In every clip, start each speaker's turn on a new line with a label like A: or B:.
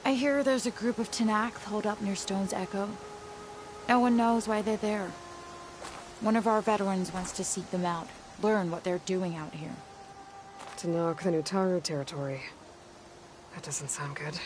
A: I hear there's a group of Tenakth holed up near Stone's Echo. No one knows why they're there. One of our veterans wants to seek them out, learn what they're doing out here.
B: Tenakth and Utaru territory. That doesn't sound good.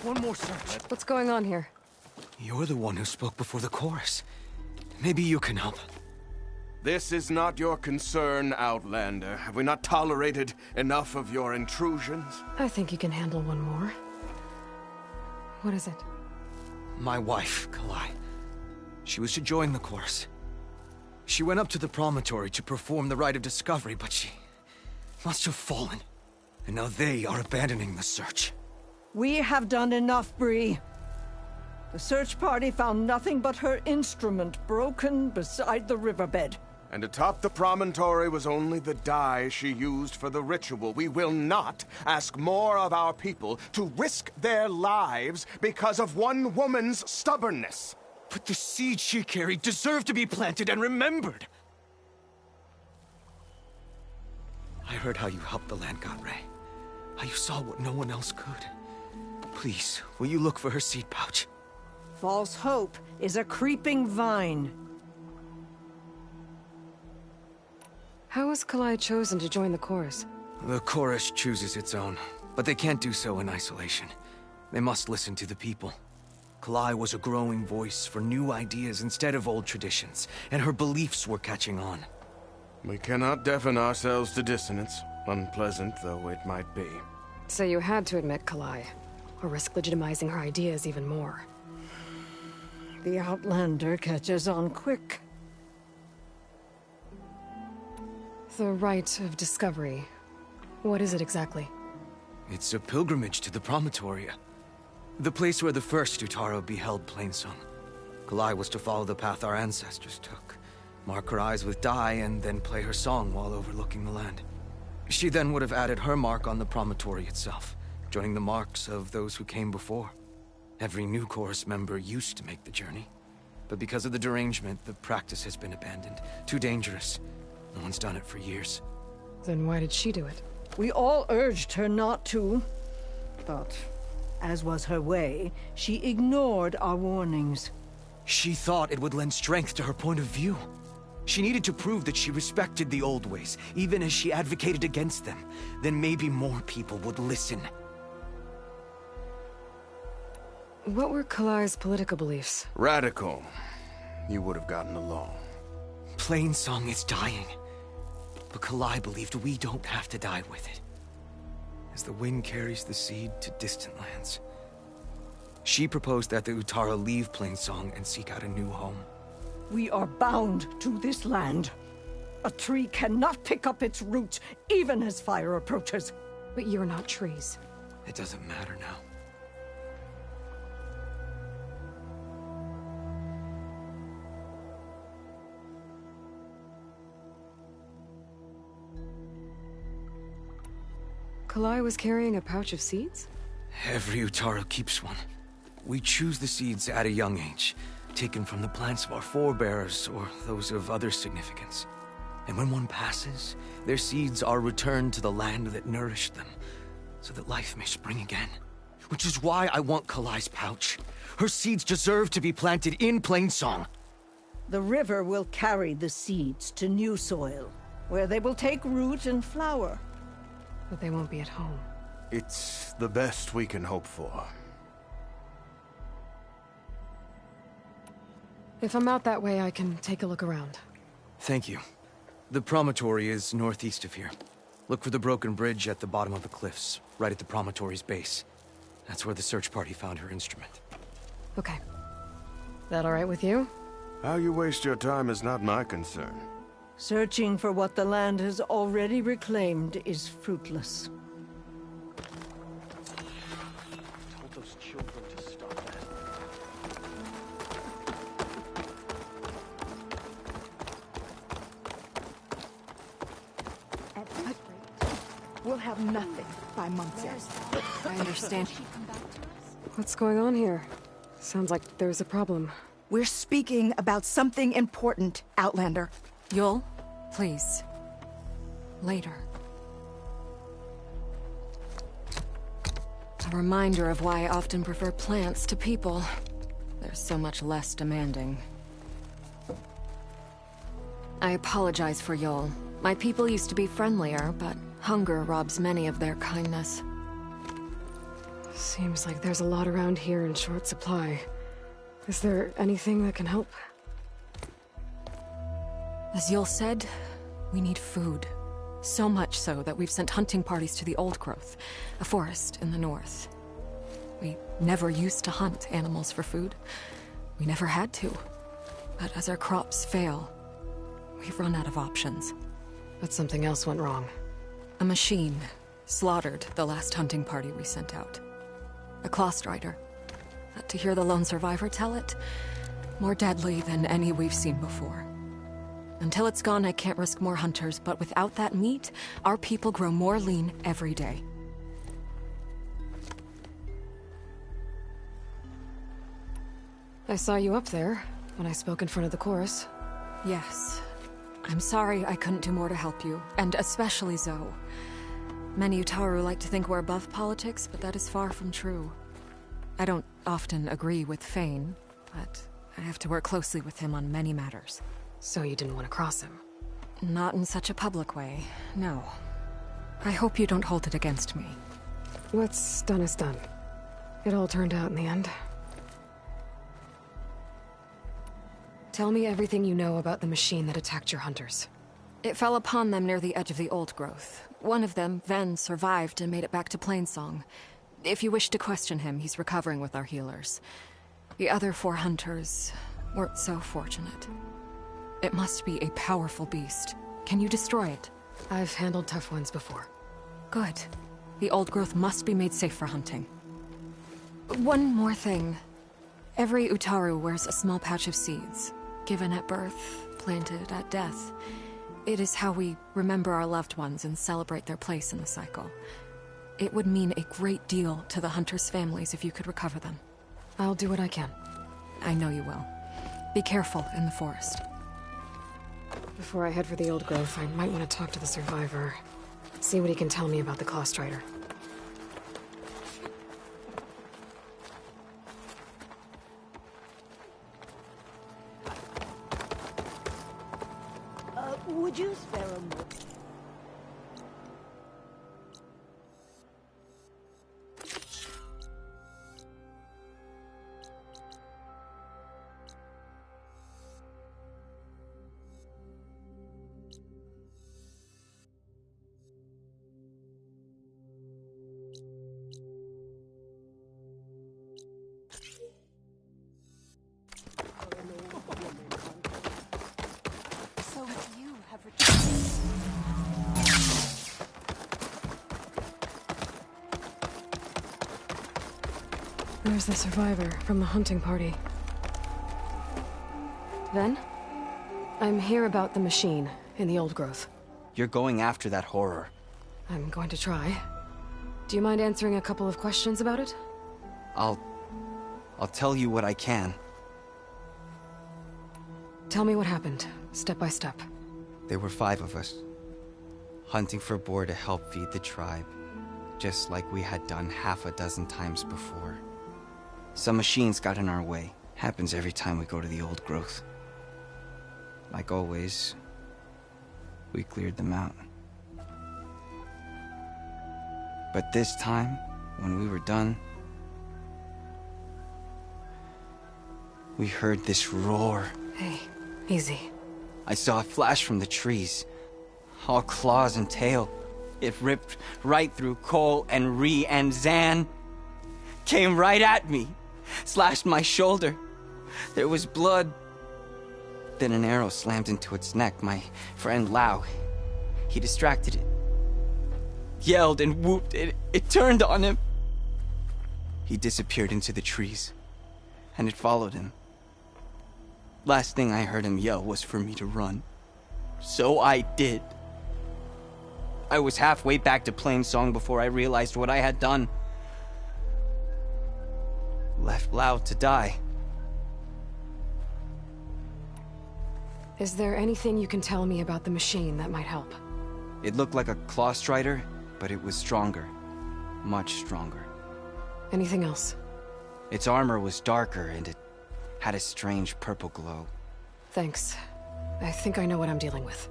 C: One more search.
B: What's going on here?
C: You're the one who spoke before the chorus. Maybe you can help.
D: This is not your concern, Outlander. Have we not tolerated enough of your intrusions?
B: I think you can handle one more. What is it?
C: My wife, Kalai. She was to join the chorus. She went up to the promontory to perform the rite of discovery, but she must have fallen. And now they are abandoning the search.
E: We have done enough, Bree. The search party found nothing but her instrument broken beside the riverbed.
D: And atop the promontory was only the dye she used for the ritual. We will not ask more of our people to risk their lives because of one woman's stubbornness.
C: But the seeds she carried deserve to be planted and remembered. I heard how you helped the Land God Ray. How you saw what no one else could. Please, will you look for her seed pouch?
E: False hope is a creeping vine.
B: How was Kalai chosen to join the chorus?
C: The chorus chooses its own, but they can't do so in isolation. They must listen to the people. Kalai was a growing voice for new ideas instead of old traditions, and her beliefs were catching on.
D: We cannot deafen ourselves to dissonance, unpleasant though it might be.
B: So you had to admit Kalai, or risk legitimizing her ideas even more.
E: The Outlander catches on quick.
B: The rite of discovery. What is it exactly?
C: It's a pilgrimage to the promontory. The place where the first Utaru beheld Plainsong. Kalai was to follow the path our ancestors took. Mark her eyes with dye and then play her song while overlooking the land. She then would have added her mark on the promontory itself, joining the marks of those who came before. Every new chorus member used to make the journey. But because of the derangement, the practice has been abandoned. Too dangerous. No one's done it for years.
B: Then why did she do it?
E: We all urged her not to, but as was her way, she ignored our warnings.
C: She thought it would lend strength to her point of view. She needed to prove that she respected the old ways, even as she advocated against them. Then maybe more people would listen.
B: What were Kalai's political beliefs?
D: Radical. You would have gotten along.
C: Plainsong is dying. But Kalai believed we don't have to die with it. As the wind carries the seed to distant lands. She proposed that the Utaru leave Plainsong and seek out a new home.
E: We are bound to this land. A tree cannot pick up its roots, even as fire approaches.
B: But you're not trees.
C: It doesn't matter now.
B: Kalai was carrying a pouch of seeds?
C: Every Utaru keeps one. We choose the seeds at a young age, taken from the plants of our forebears or those of other significance. And when one passes, their seeds are returned to the land that nourished them, so that life may spring again. Which is why I want Kalai's pouch. Her seeds deserve to be planted in Plainsong.
E: The river will carry the seeds to new soil, where they will take root and flower.
B: But they won't be at home.
D: It's the best we can hope for.
B: If I'm out that way, I can take a look around.
C: Thank you. The promontory is northeast of here. Look for the broken bridge at the bottom of the cliffs, right at the promontory's base. That's where the search party found her instrument.
B: Okay. That all right with you?
D: How you waste your time is not my concern.
E: Searching for what the land has already reclaimed is fruitless.
C: Told those children to stop that.
F: have nothing by month's end.
B: I understand.
A: She come back to us?
B: What's going on here? Sounds like there's a problem.
F: We're speaking about something important, Outlander.
B: Yul, please. Later. A reminder of why I often prefer plants to people. They're so much less demanding. I apologize for Yul. My people used to be friendlier, but hunger robs many of their kindness. Seems like there's a lot around here in short supply. Is there anything that can help? As Yul said, we need food. So much so that we've sent hunting parties to the Old Growth, a forest in the north. We never used to hunt animals for food. We never had to. But as our crops fail, we've run out of options. But something else went wrong. A machine slaughtered the last hunting party we sent out. A Clawstrider. To hear the lone survivor tell it, more deadly than any we've seen before. Until it's gone, I can't risk more hunters, but without that meat, our people grow more lean every day. I saw you up there when I spoke in front of the chorus. Yes. I'm sorry I couldn't do more to help you, and especially Zoe. Many Utaru like to think we're above politics, but that is far from true. I don't often agree with Fane, but I have to work closely with him on many matters. So you didn't want to cross him? Not in such a public way, no. I hope you don't hold it against me. What's done is done. It all turned out in the end. Tell me everything you know about the machine that attacked your hunters. It fell upon them near the edge of the Old Growth. One of them, Ven, survived and made it back to Plainsong. If you wish to question him, he's recovering with our healers. The other 4 hunters weren't so fortunate. It must be a powerful beast. Can you destroy it? I've handled tough ones before. Good. The Old Growth must be made safe for hunting. One more thing. Every Utaru wears a small patch of seeds, given at birth, planted at death. It is how we remember our loved ones and celebrate their place in the cycle. It would mean a great deal to the hunters' families if you could recover them. I'll do what I can. I know you will. Be careful in the forest. Before I head for the Old Growth, I might want to talk to the survivor. See what he can tell me about the Clawstrider.
F: Would you spare a moment?
A: So you have returned.
B: There's the survivor from the hunting party. Ven? I'm here about the machine in the Old Growth.
G: You're going after that horror.
B: I'm going to try. Do you mind answering a couple of questions about it?
G: I'll tell you what I can.
B: Tell me what happened, step by step.
G: There were 5 of us, hunting for boar to help feed the tribe, just like we had done half a dozen times before. Some machines got in our way. Happens every time we go to the Old Growth. Like always, we cleared them out. But this time, when we were done, we heard this roar.
B: Hey, easy.
G: I saw a flash from the trees, all claws and tail. It ripped right through Cole and Ree, and Zan came right at me, slashed my shoulder. There was blood. Then an arrow slammed into its neck. My friend Lau, he distracted it. Yelled and whooped. It turned on him. He disappeared into the trees, and it followed him. Last thing I heard him yell was for me to run. So I did. I was halfway back to Plainsong before I realized what I had done. Left Lao to die.
B: Is there anything you can tell me about the machine that might help?
G: It looked like a claw strider, but it was stronger. Much stronger.
B: Anything else?
G: Its armor was darker, and it had a strange purple glow.
B: Thanks. I think I know what I'm dealing with.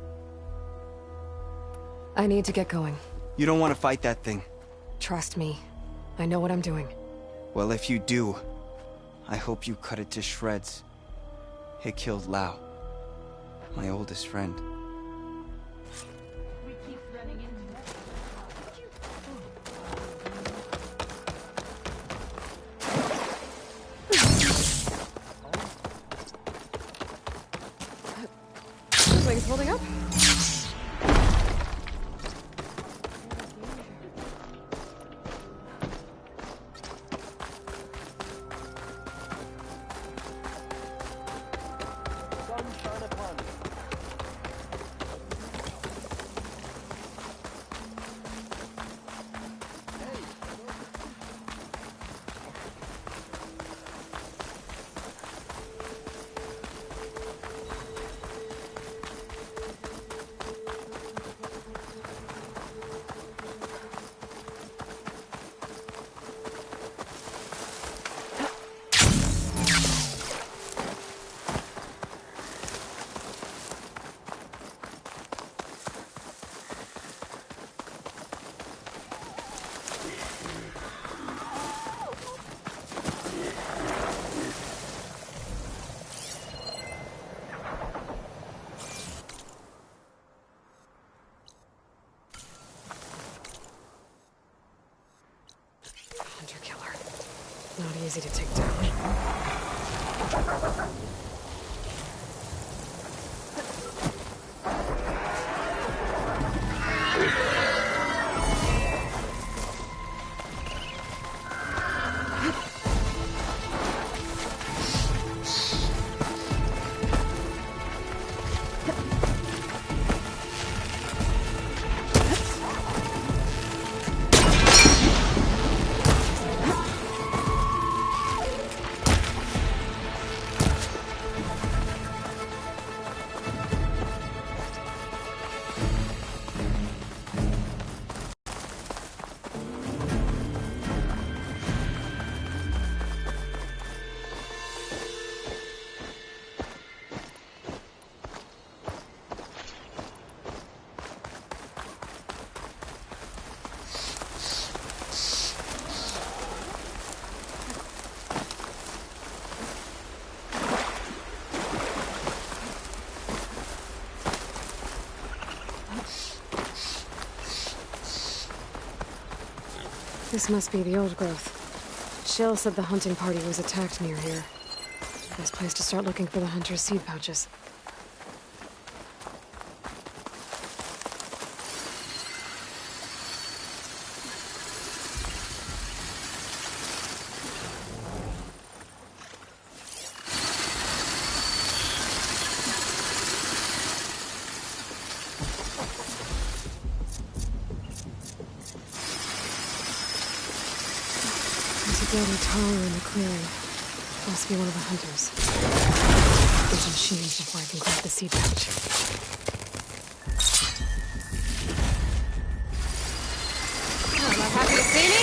B: I need to get going.
G: You don't want to fight that thing.
B: Trust me. I know what I'm doing.
G: Well, if you do, I hope you cut it to shreds. It killed Lao, my oldest friend.
B: Looks like it's holding up. Hunter-killer. Not easy to take down. This must be the old growth. Shill said the hunting party was attacked near here. Best place to start looking for the hunter's seed pouches. There's a dead Taro in the clearing. Must be one of the hunters. There's machines before I can grab the seed pouch. Am I happy to see me?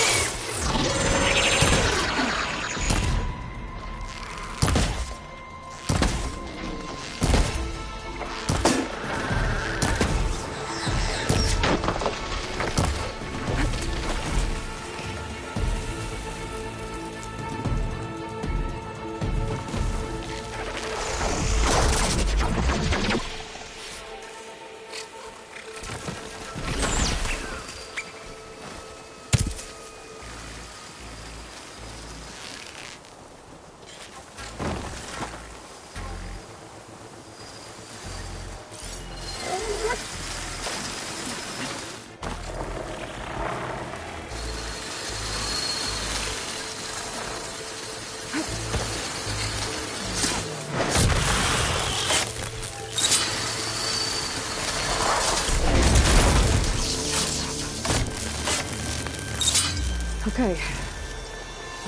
B: Okay.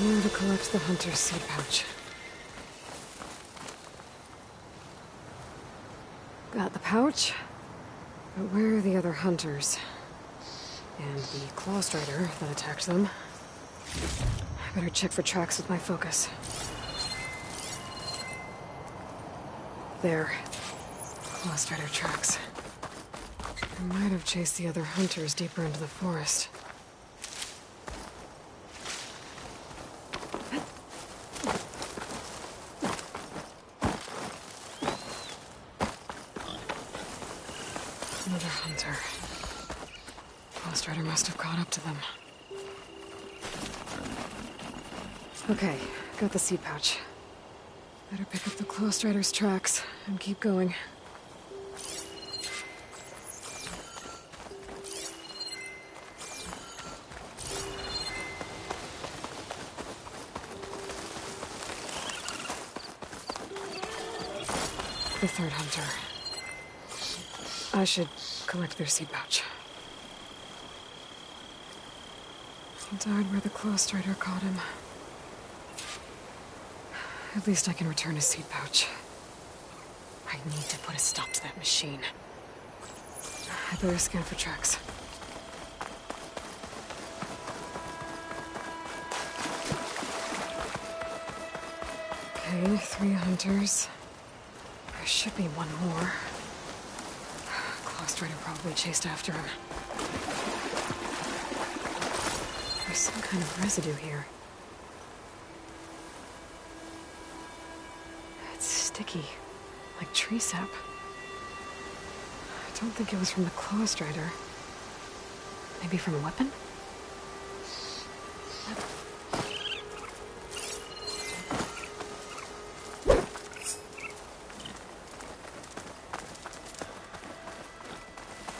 B: Now to collect the hunter's seed pouch. Got the pouch. But where are the other hunters? And the claw strider that attacked them? I better check for tracks with my focus. There. Claw strider tracks. I might have chased the other hunters deeper into the forest. Another hunter. Claw strider must have caught up to them. Okay, got the seed pouch. Better pick up the claw strider's tracks and keep going. The third hunter. I should collect their seed pouch. He died where the claw strider caught him. At least I can return his seed pouch. I need to put a stop to that machine. I better scan for tracks. Okay, 3 hunters. There should be one more. Claw strider probably chased after him. There's some kind of residue here. It's sticky, like tree sap. I don't think it was from the claw strider. Maybe from a weapon?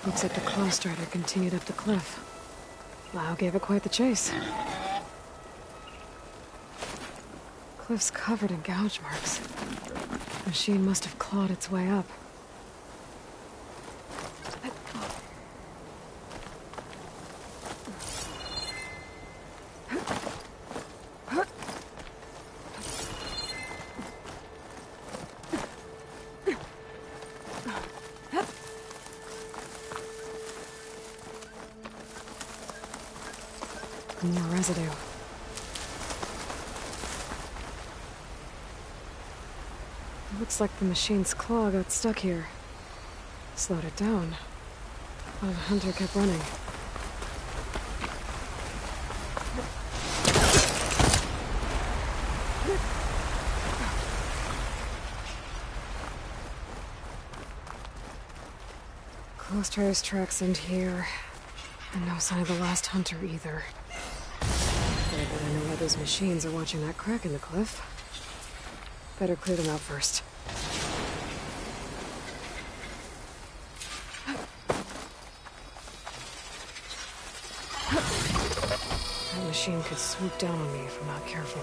B: Looks like the claw strider continued up the cliff. Lau gave it quite the chase. Cliff's covered in gouge marks. The machine must have clawed its way up. More residue. It looks like the machine's claw got stuck here. Slowed it down. While the hunter kept running. Claw strider's tracks end here. And no sign of the last hunter either. I bet I know why those machines are watching that crack in the cliff. Better clear them out first. That machine could swoop down on me if I'm not careful.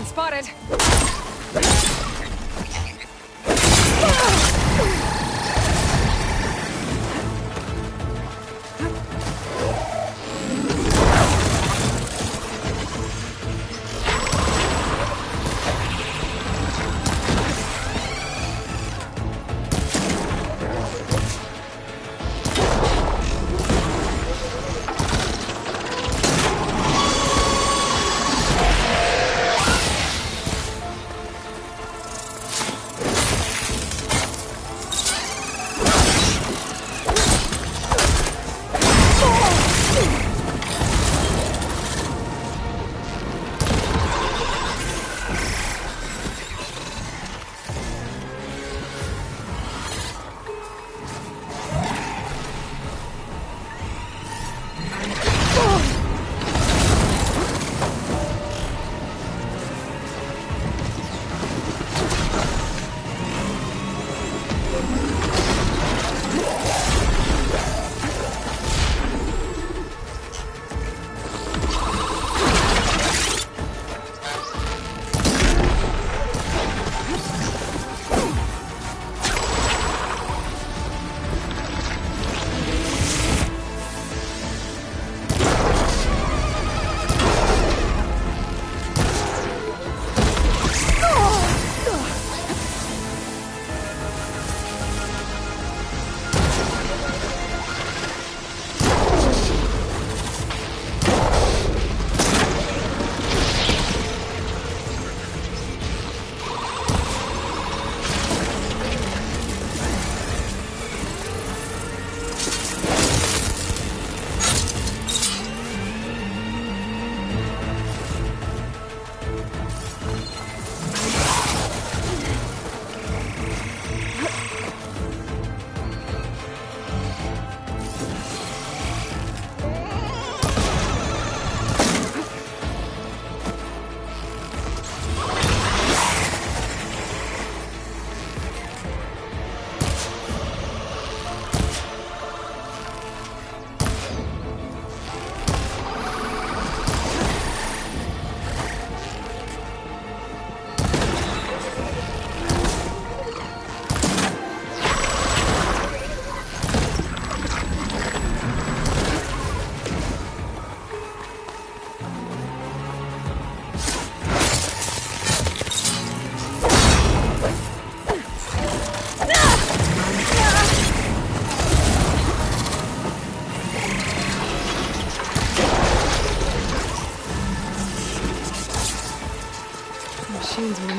B: Spotted!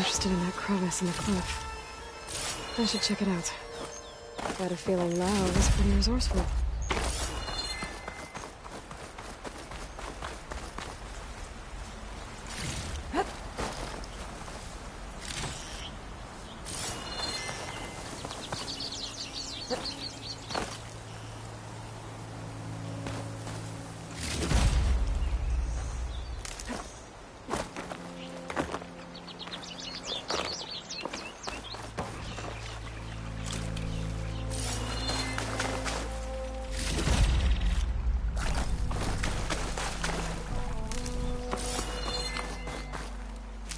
B: interested in that crevice in the cliff. I should check it out. Got a feeling Lau was pretty resourceful.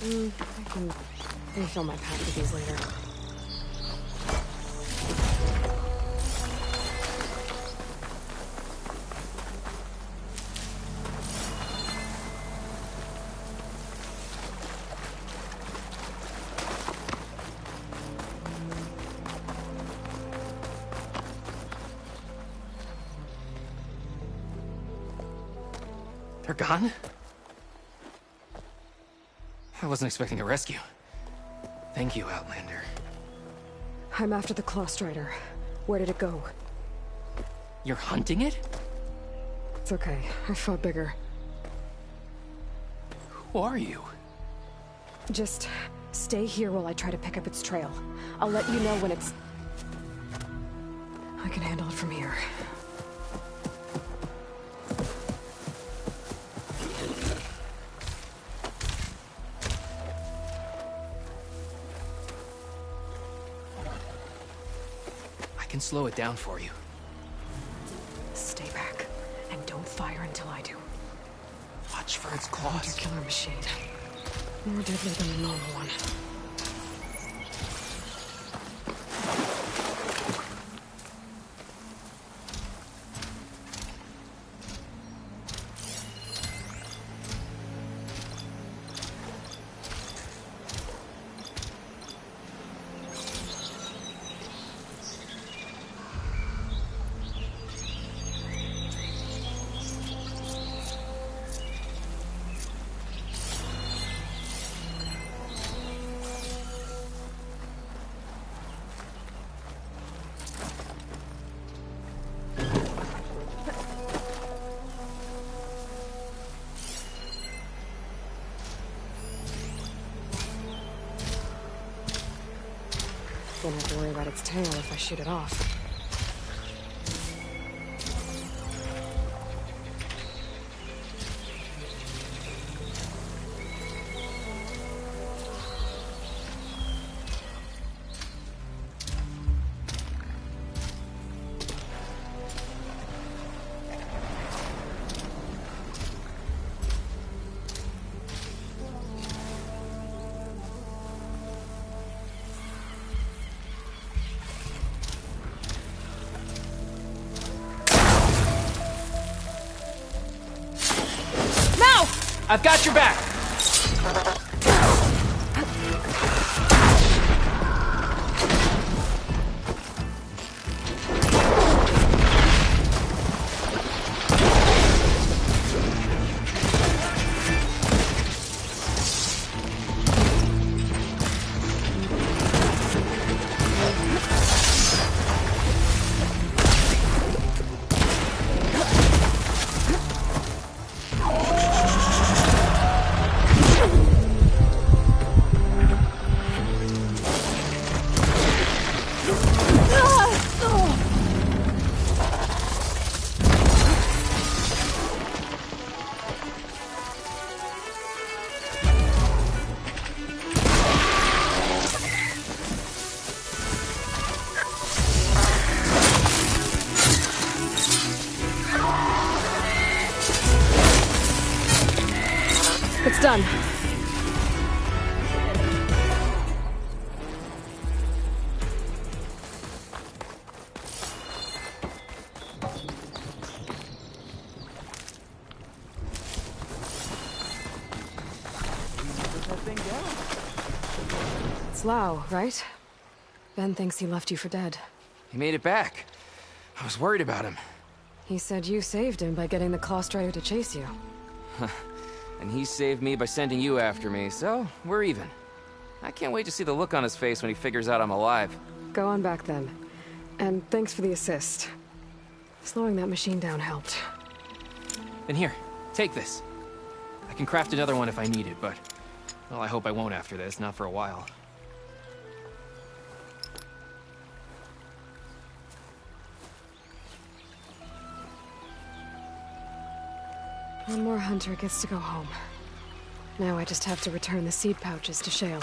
B: I can refill my pack with these later.
H: They're gone? I wasn't expecting a rescue. Thank you, Outlander.
B: I'm after the Claw Strider. Where did it go?
H: You're hunting it?
B: It's okay. I fought bigger.
H: Who are you?
B: Just stay here while I try to pick up its trail. I'll let you know when it's... I can handle it from here.
H: I can slow it down for you.
B: Stay back, and don't fire until I do.
H: Watch for its
B: Your
H: claws.
B: killer machine. More deadly than the normal one. Won't have to worry about its tail if I shoot it off.
H: I've got your back! It's done. It's Lau, right? Ben thinks he left you for dead. He made it back. I was worried about him.
B: He said you saved him by getting the Claw Strider to chase you.
H: And he saved me by sending you after me, so we're even. I can't wait to see the look on his face when he figures out I'm alive.
B: Go on back then. And thanks for the assist. Slowing that machine down helped.
H: And here, take this. I can craft another one if I need it, but... well, I hope I won't after this, not for a while.
B: One more hunter gets to go home. Now I just have to return the seed pouches to Shale.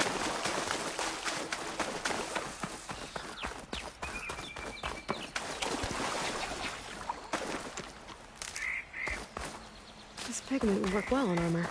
B: This pigment would work well on armor.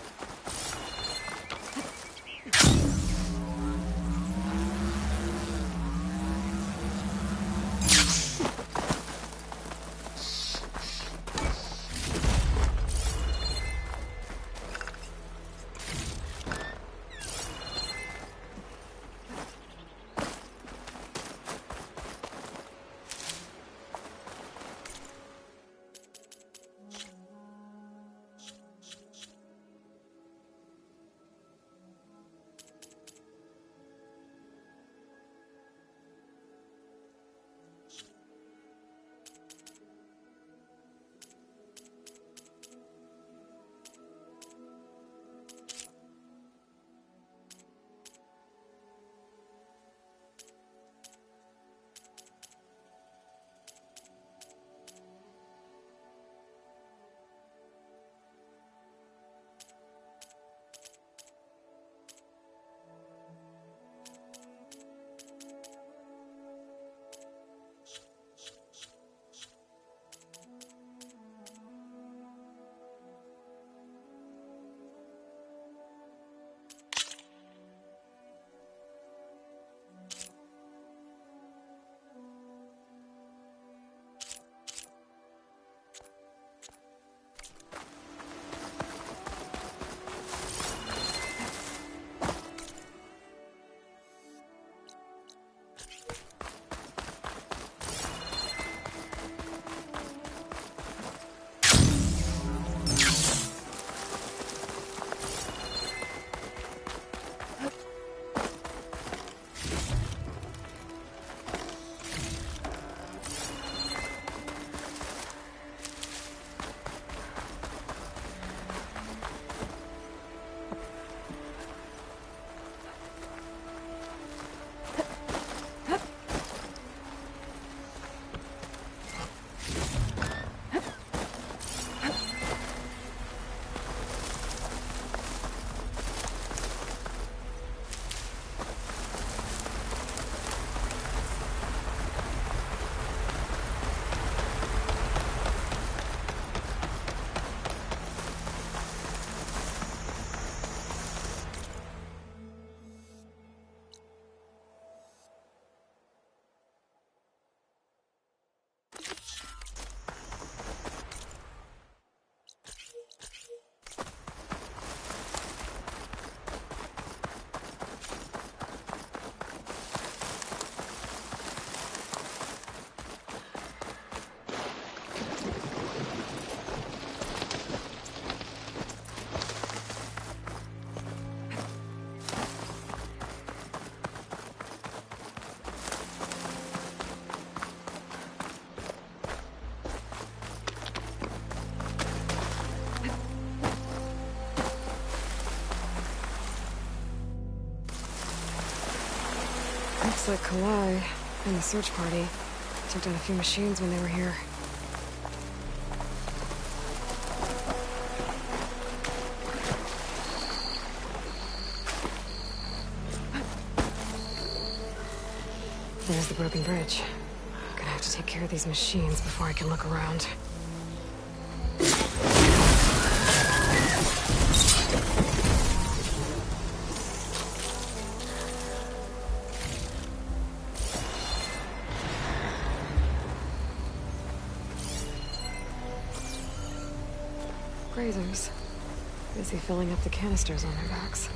B: Looks like Kalai and the search party took down a few machines when they were here. There's the broken bridge. Gonna have to take care of these machines before I can look around. Grazers. Busy filling up the canisters on their backs.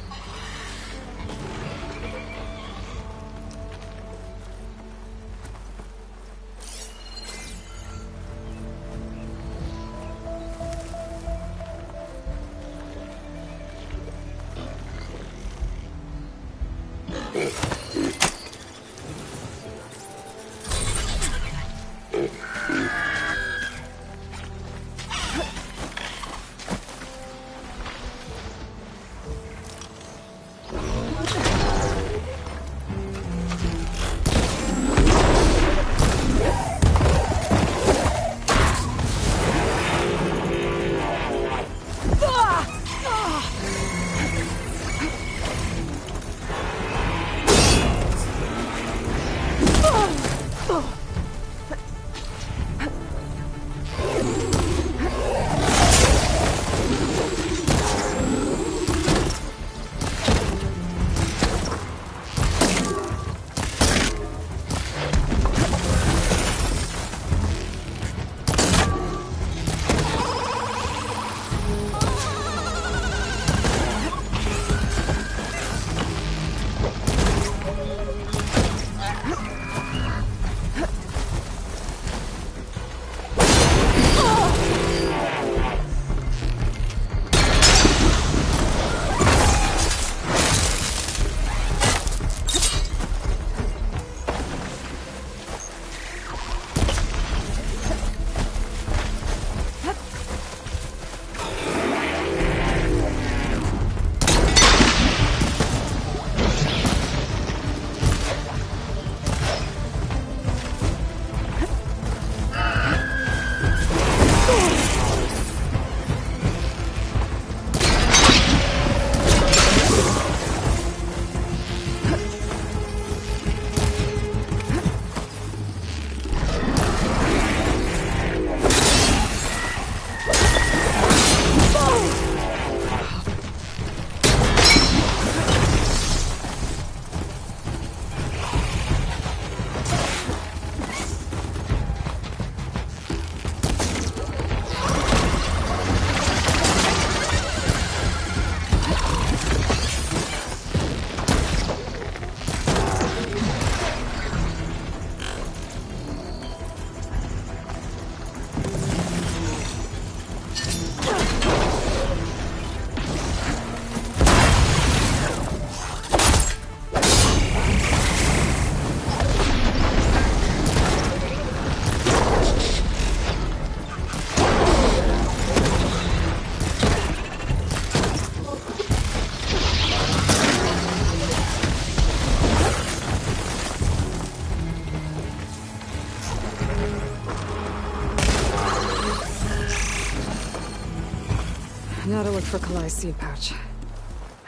B: Now to look for Kalai's seed pouch.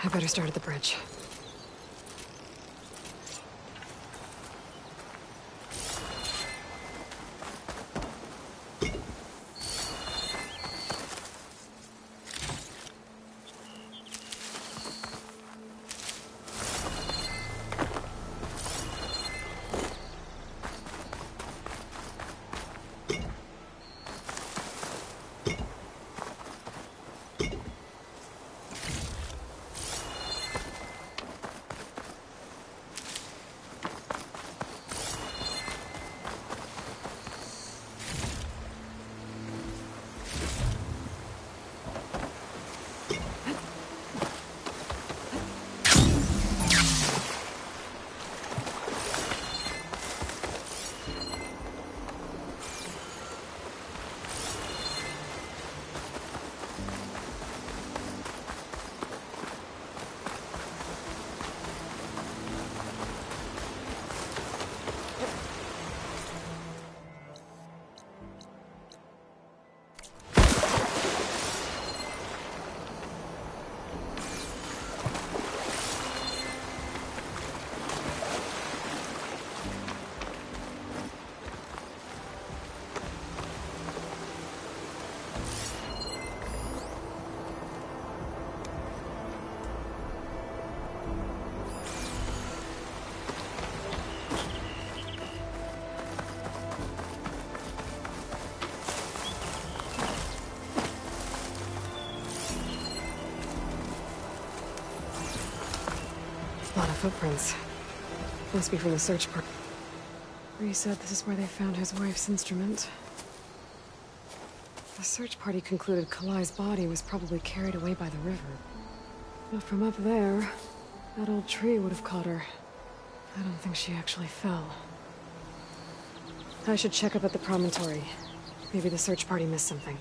B: I better start at the bridge. A lot of footprints. Must be from the search party. Bree said this is where they found his wife's instrument. The search party concluded Kalai's body was probably carried away by the river. But from up there, that old tree would have caught her. I don't think she actually fell. I should check up at the promontory. Maybe the search party missed something.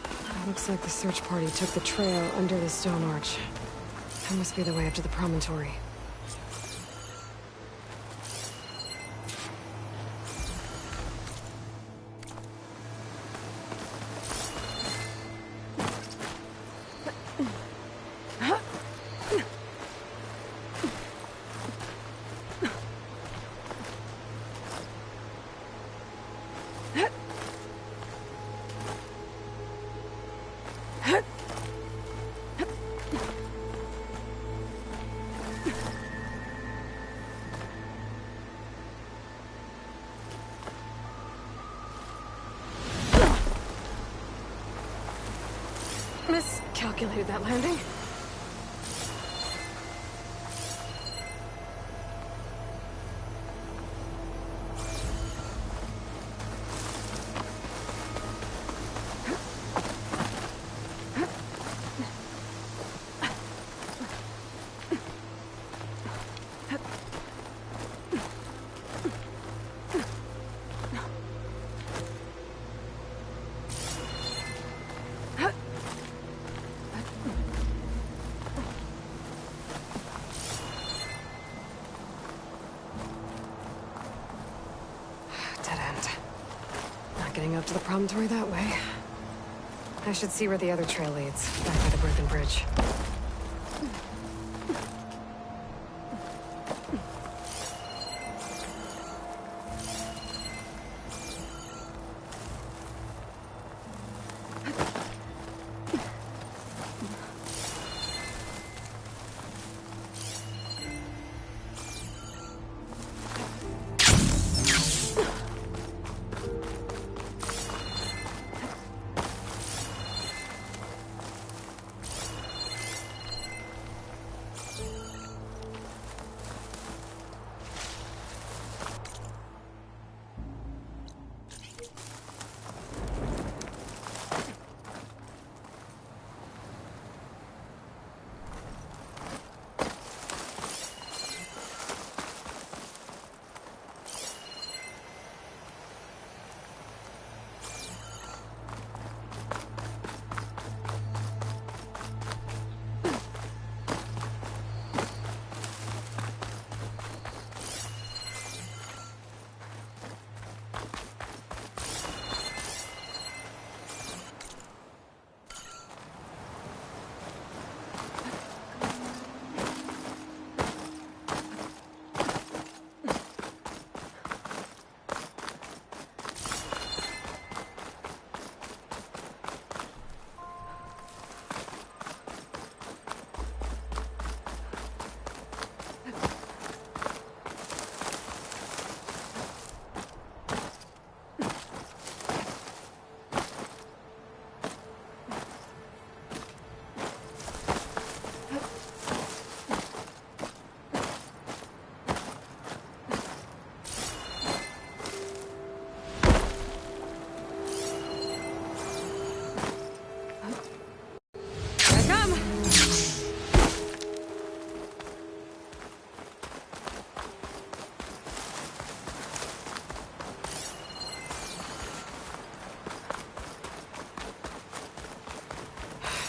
B: It looks like the search party took the trail under the stone arch. That must be the way up to the promontory. Miscalculated that landing. Getting up to the promontory that way. I should see where the other trail leads, back by the broken bridge.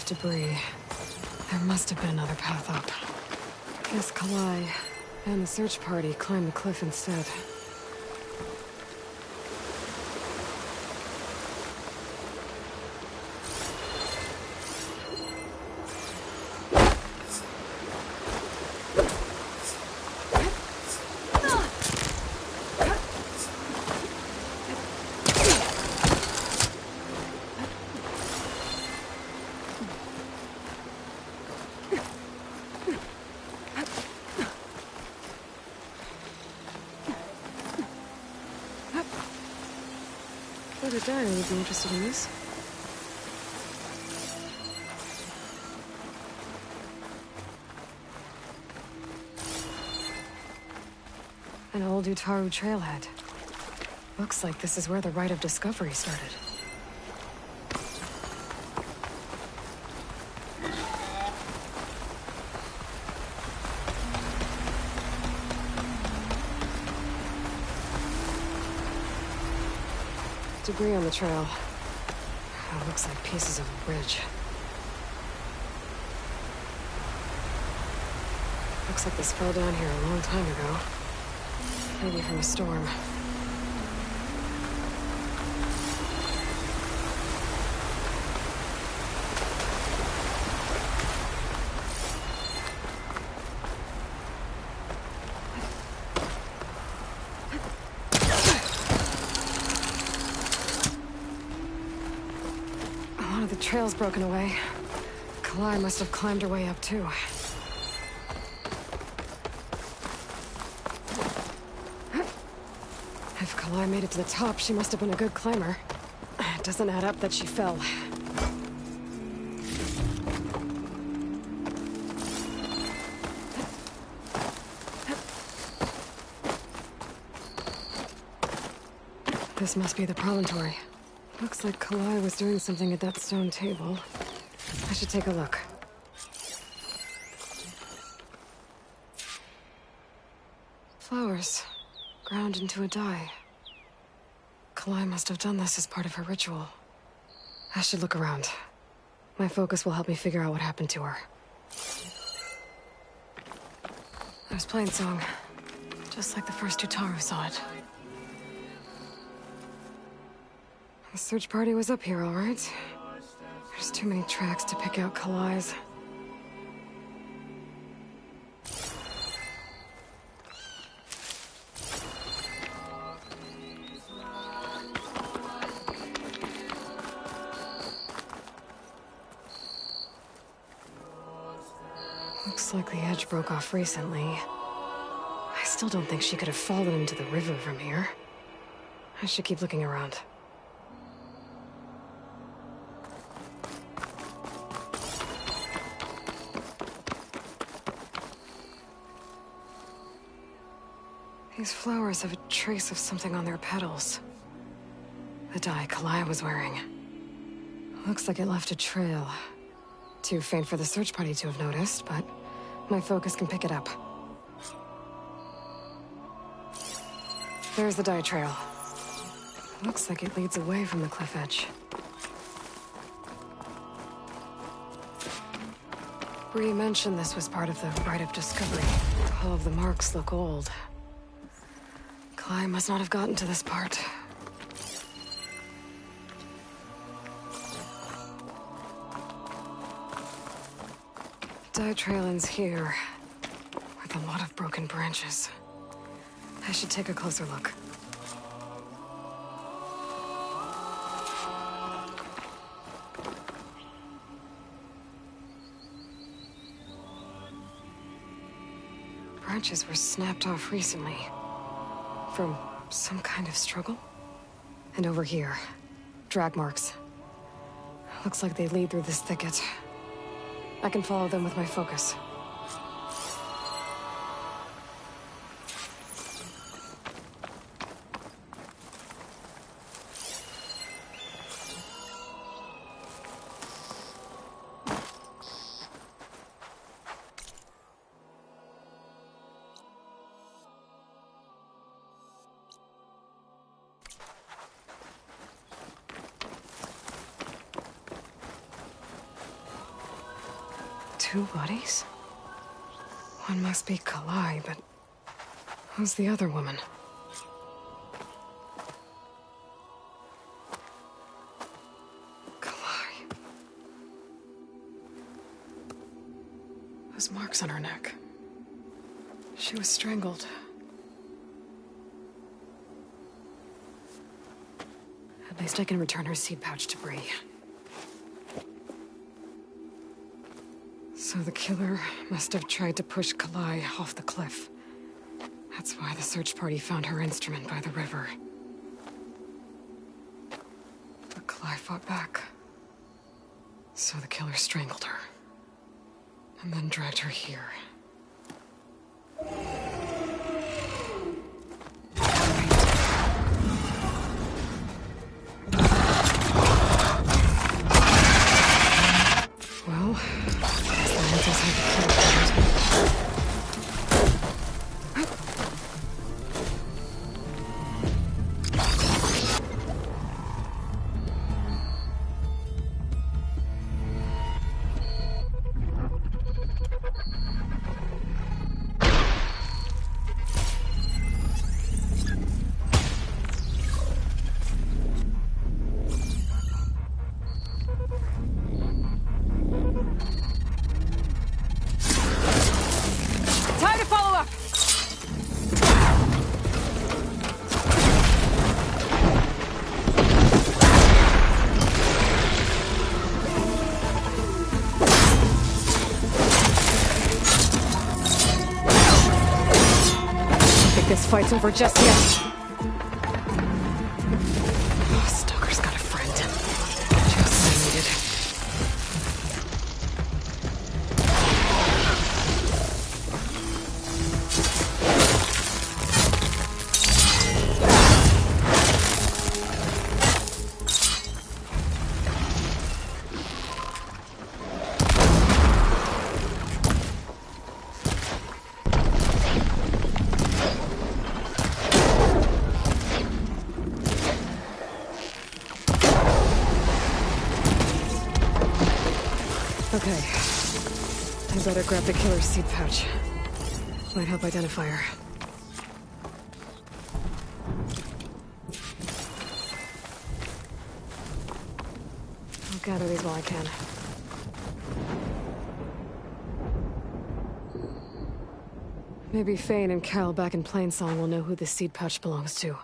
B: debris. There must have been another path up. Guess Kalai and the search party climbed the cliff instead. Brother Dyer would be interested in this. An old Utaru trailhead. Looks like this is where the Rite of Discovery started. Debris on the trail. It looks like pieces of a bridge. Looks like this fell down here a long time ago. Maybe from a storm. The trail's broken away. Kalai must have climbed her way up, too. If Kalai made it to the top, she must have been a good climber. It doesn't add up that she fell. This must be the promontory. Looks like Kalai was doing something at that stone table. I should take a look. Flowers. Ground into a dye. Kalai must have done this as part of her ritual. I should look around. My focus will help me figure out what happened to her. There's Plainsong. Just like the first Utaru saw it. The search party was up here, all right. There's too many tracks to pick out Kalai's. Looks like the edge broke off recently. I still don't think she could have fallen into the river from here. I should keep looking around. These flowers have a trace of something on their petals. The dye Kalai was wearing. Looks like it left a trail. Too faint for the search party to have noticed, but my focus can pick it up. There's the dye trail. Looks like it leads away from the cliff edge. Bree mentioned this was part of the Rite of Discovery. All of the marks look old. Kalai must not have gotten to this part. Dye trail ends here, with a lot of broken branches. I should take a closer look. Branches were snapped off recently. From some kind of struggle? And over here, drag marks. Looks like they lead through this thicket. I can follow them with my focus. Two bodies? One must be Kalai, but who's the other woman? Kalai. Those marks on her neck. She was strangled. At least I can return her seed pouch to Bree. So the killer must have tried to push Kalai off the cliff. That's why the search party found her instrument by the river. But Kalai fought back. So the killer strangled her. And then dragged her here. Well, scientists have killed killers.
A: Time to follow up!
B: I don't think this fight's over just yet. Oh, Stalker's got a friend. Just what I needed. Okay. I better grab the killer's seed pouch. Might help identify her. I'll gather these while I can. Maybe Fane and Cal back in Plainsong will know who the seed pouch belongs to.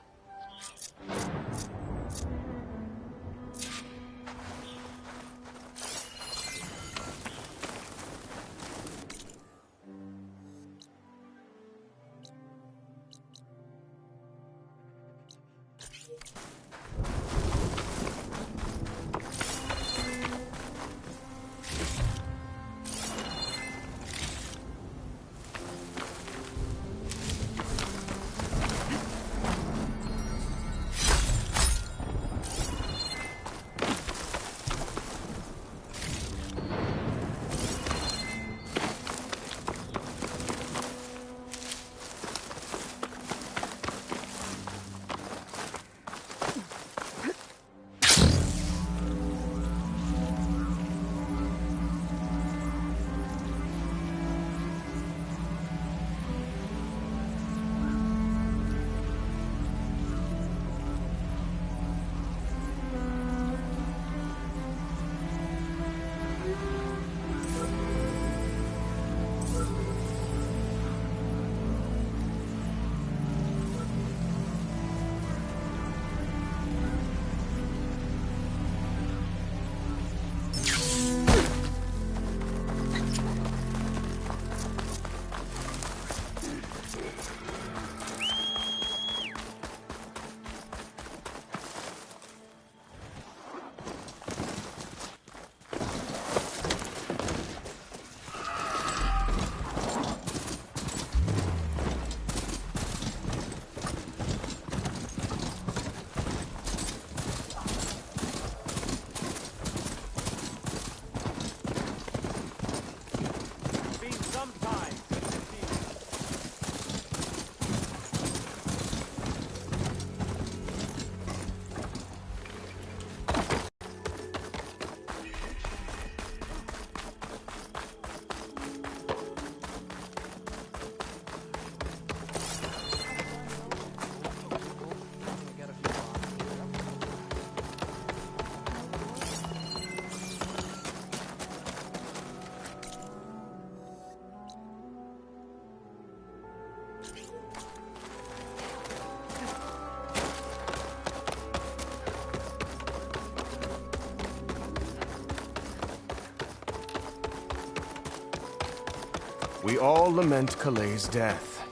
D: We all lament Kalei's death.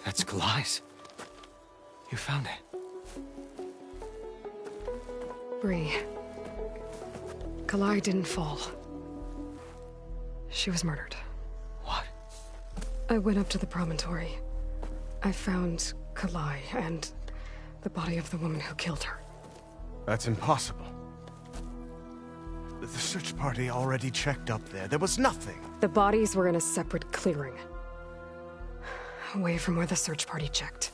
C: That's Kalai's. You found it.
B: Bree. Kalai didn't fall. She was murdered.
C: What?
B: I went up to the promontory. I found Kalai and the body of the woman who killed her.
D: That's impossible. The search party already checked up there. There was nothing.
B: The bodies were in a separate clearing. Away from where the search party checked.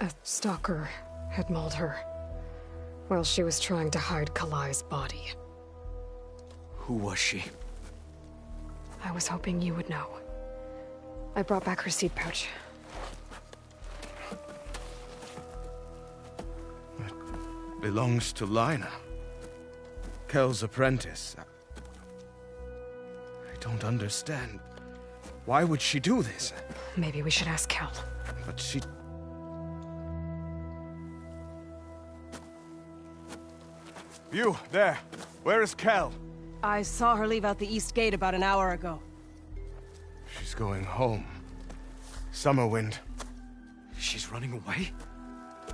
B: A stalker had mauled her while she was trying to hide Kalai's body.
C: Who was she?
B: I was hoping you would know. I brought back her seed pouch.
D: It belongs to Lina. Kel's apprentice. I don't understand. Why would she do this?
B: Maybe we should ask Kel.
D: But she... You, there. Where is Kel?
I: I saw her leave out the east gate about an hour ago.
D: She's going home. Summerwind.
C: She's running away?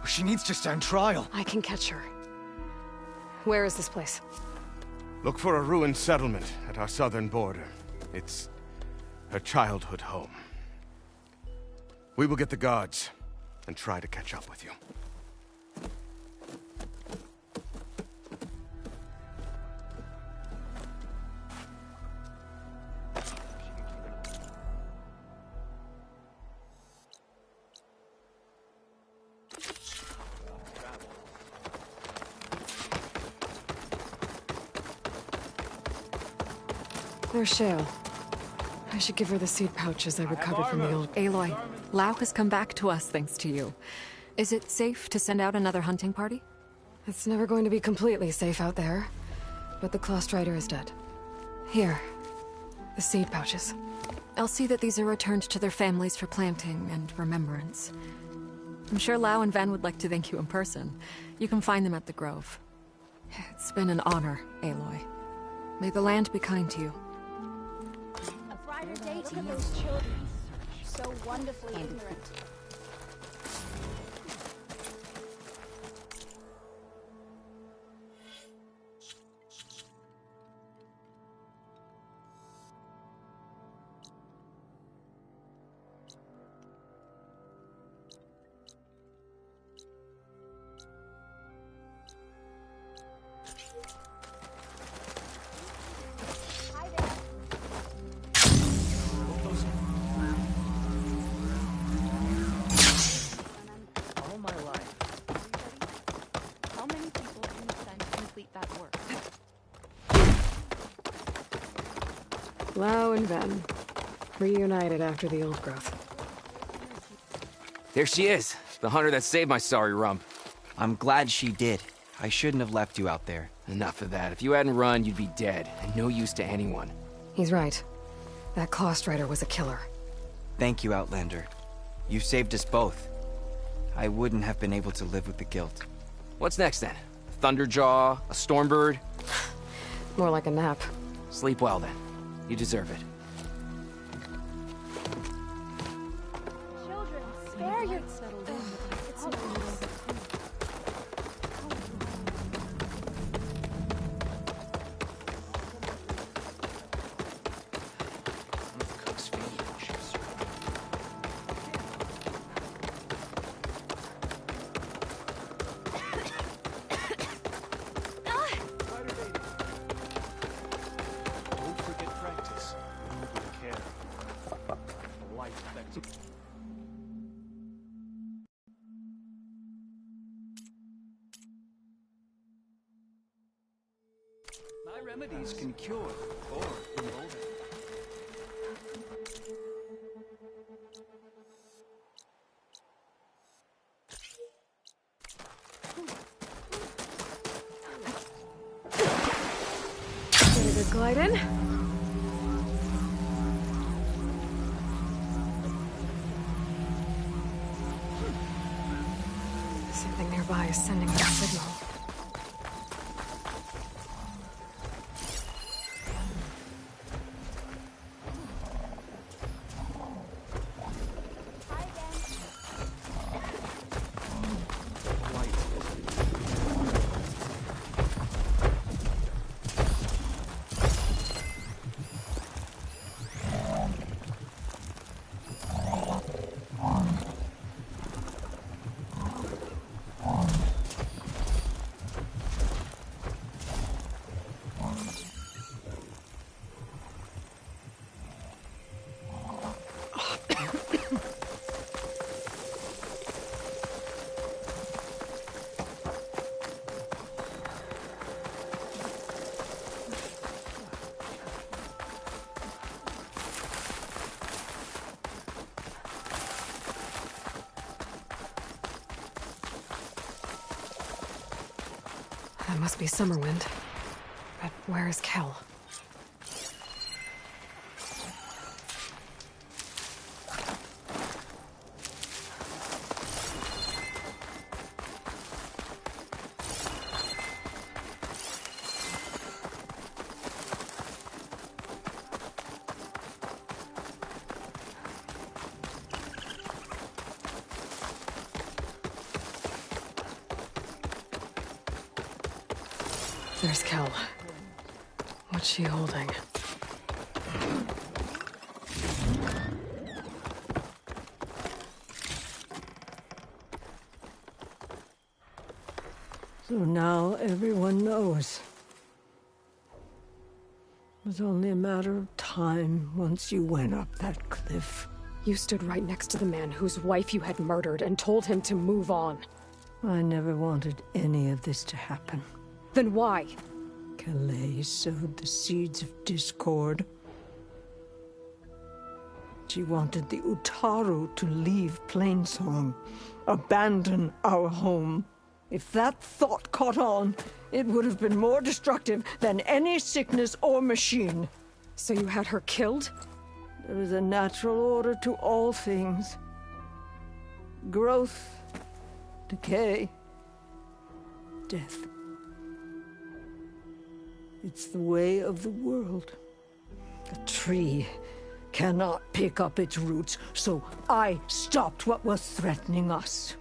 C: She needs to stand trial.
B: I can catch her. Where is this place?
D: Look for a ruined settlement at our southern border. It's her childhood home. We will get the guards and try to catch up with you.
B: There's Shale. I should give her the seed pouches I recovered from the old...
J: Aloy, Lau has come back to us thanks to you. Is it safe to send out another hunting party?
B: It's never going to be completely safe out there. But the Claw Rider is dead. Here. The seed pouches.
J: I'll see that these are returned to their families for planting and remembrance. I'm sure Lau and Ven would like to thank you in person. You can find them at the Grove. It's been an honor, Aloy. May the land be kind to you.
K: A brighter day to those children. So wonderfully ignorant.
B: Lau and Ven. Reunited after the old growth.
H: There she is, the hunter that saved my sorry rump.
G: I'm glad she did. I shouldn't have left you out there.
H: Enough of that. If you hadn't run, you'd be dead, and no use to anyone.
B: He's right. That Claw Rider was a killer.
G: Thank you, Outlander. You saved us both. I wouldn't have been able to live with the guilt.
H: What's next, then? A Thunderjaw? A Stormbird?
B: More like a nap.
H: Sleep well, then. You deserve it.
K: Children, spare your... It's no use.
L: My remedies can cure or embolden.
B: Ready to glide in? Something nearby is sending a signal. That must be Summerwind. But where is Kel? There's Kel. What's she holding?
E: So now everyone knows. It was only a matter of time once you went up that cliff.
B: You stood right next to the man whose wife you had murdered and told him to move on.
E: I never wanted any of this to happen.
B: Then why?
E: Calais sowed the seeds of discord. She wanted the Utaru to leave Plainsong, abandon our home. If that thought caught on, it would have been more destructive than any sickness or machine.
B: So you had her killed?
E: There is a natural order to all things. Growth, decay, death. It's the way of the world. A tree cannot pick up its roots, so I stopped what was threatening us.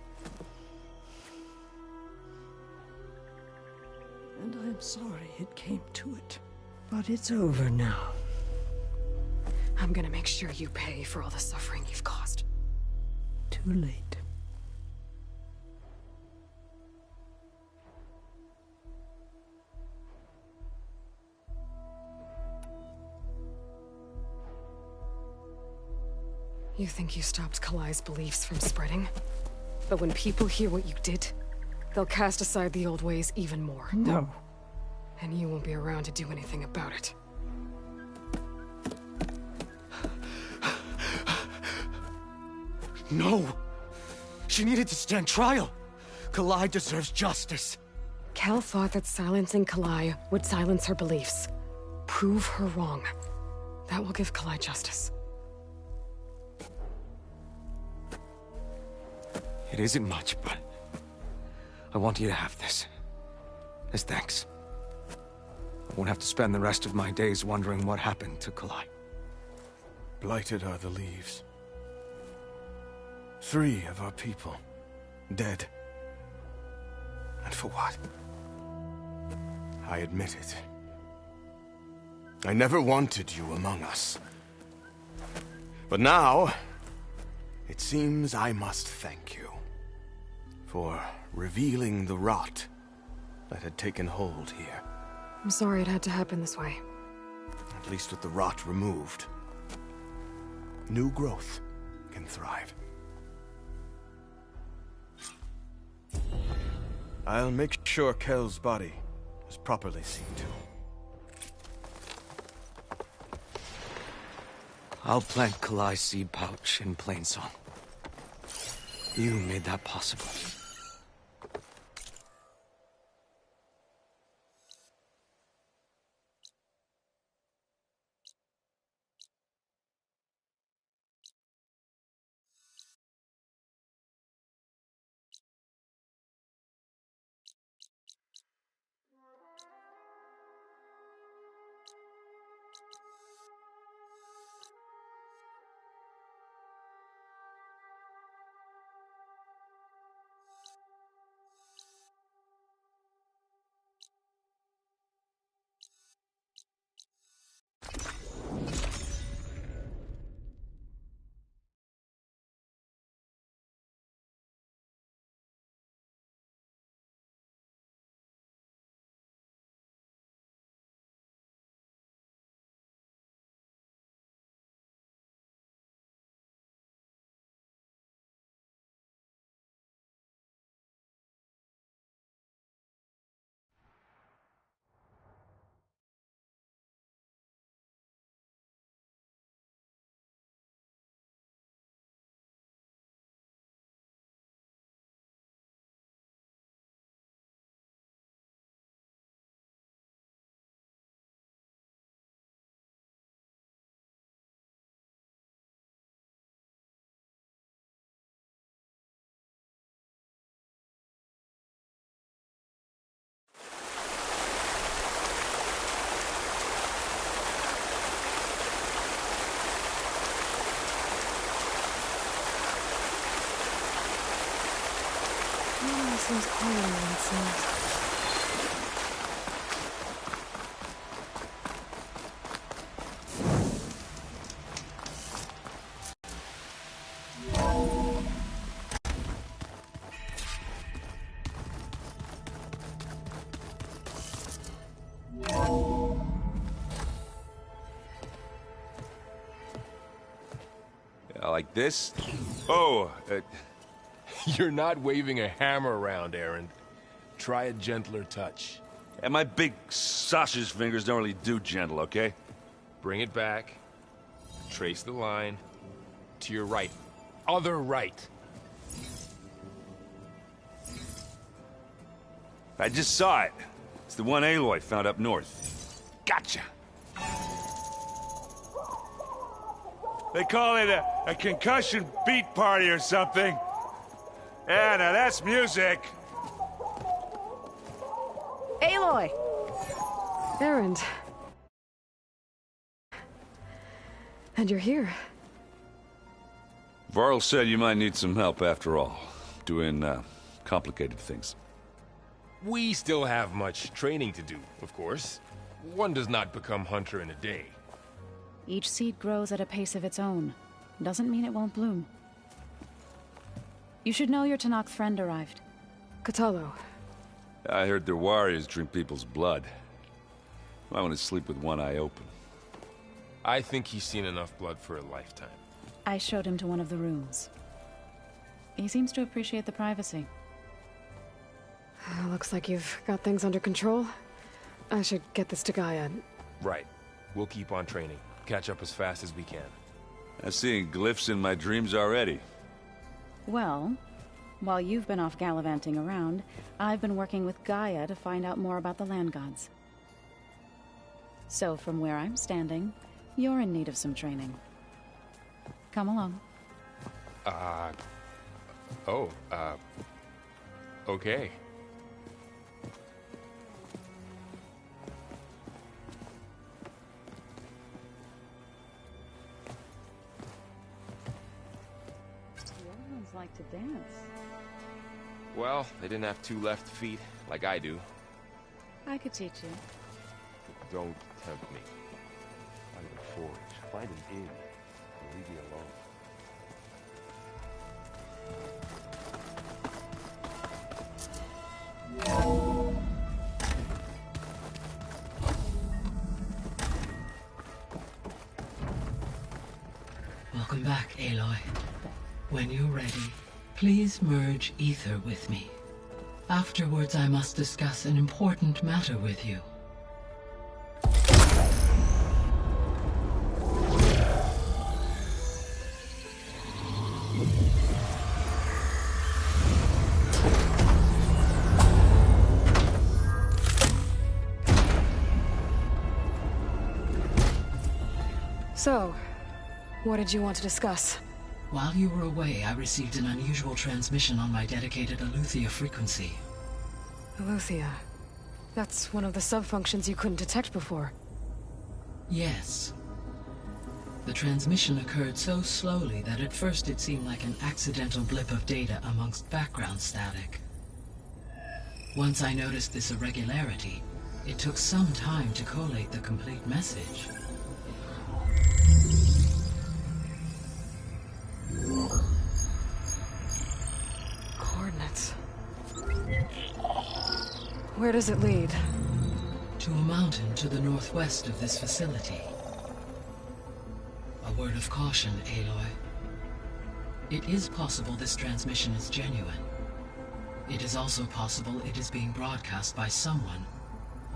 E: And I'm sorry it came to it. But it's over now.
B: I'm gonna make sure you pay for all the suffering you've caused.
E: Too late.
B: You think you stopped Kalai's beliefs from spreading? But when people hear what you did, they'll cast aside the old ways even more.
E: No.
B: And you won't be around to do anything about it.
C: No! She needed to stand trial! Kalai deserves justice!
B: Kel thought that silencing Kalai would silence her beliefs. Prove her wrong. That will give Kalai justice.
C: It isn't much, but I want you to have this. As thanks. I won't have to spend the rest of my days wondering what happened to Kalai.
D: Blighted are the leaves. 3 of our people, dead. And for what? I admit it. I never wanted you among us. But now, it seems I must thank you for revealing the rot that had taken hold here.
B: I'm sorry it had to happen this way.
D: At least with the rot removed, new growth can thrive. I'll make sure Kel's body is properly seen to.
C: I'll plant Kalai's seed pouch in Plainsong. You made that possible.
B: Oh, seems quieter than it seems.
M: Like this? Oh, you're not waving a hammer around, Aaron. Try a gentler touch.
N: And my big sausage fingers don't really do gentle, okay?
M: Bring it back. Trace the line. To your right. Other right.
N: I just saw it. It's the one Aloy found up north. Gotcha! They call it a concussion beat party or something. Yeah, now that's music.
I: Aloy!
B: Aaron. And you're here.
N: Varl said you might need some help after all. Doing, complicated things.
M: We still have much training to do, of course. One does not become hunter in a day.
O: Each seed grows at a pace of its own. Doesn't mean it won't bloom. You should know your Tenakth friend arrived.
B: Kotallo.
N: I heard their warriors drink people's blood. I want to sleep with one eye open.
M: I think he's seen enough blood for a lifetime.
O: I showed him to one of the rooms. He seems to appreciate the privacy.
B: Looks like you've got things under control. I should get this to Gaia.
M: Right. We'll keep on training. Catch up as fast as we can.
N: I'm seeing glyphs in my dreams already.
O: Well, while you've been off gallivanting around, I've been working with Gaia to find out more about the land gods. So from where I'm standing, you're in need of some training. Come along.
M: Okay.
O: Like to dance.
M: Well, they didn't have two left feet, like I do.
O: I could teach you.
M: Don't tempt me. I'm gonna forge. Find an inn. And leave me alone.
P: Welcome back, Aloy. When you're ready, please merge ether with me. Afterwards, I must discuss an important matter with you.
B: So, what did you want to discuss?
P: While you were away, I received an unusual transmission on my dedicated Aletheia frequency.
B: Aletheia. That's one of the sub-functions you couldn't detect before.
P: Yes. The transmission occurred so slowly that at first it seemed like an accidental blip of data amongst background static. Once I noticed this irregularity, it took some time to collate the complete message.
B: Coordinates. Where does it lead?
P: To a mountain to the northwest of this facility. A word of caution, Aloy. It is possible this transmission is genuine. It is also possible it is being broadcast by someone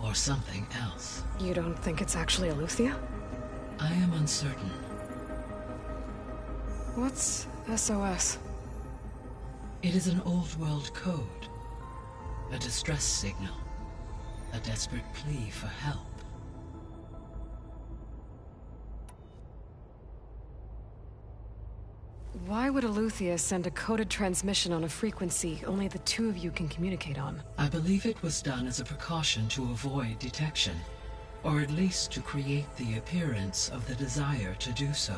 P: or something else.
B: You don't think it's actually Aletheia?
P: I am uncertain.
B: What's SOS?
P: It is an old-world code. A distress signal. A desperate plea for help.
B: Why would Aletheia send a coded transmission on a frequency only the two of you can communicate on?
P: I believe it was done as a precaution to avoid detection, or at least to create the appearance of the desire to do so.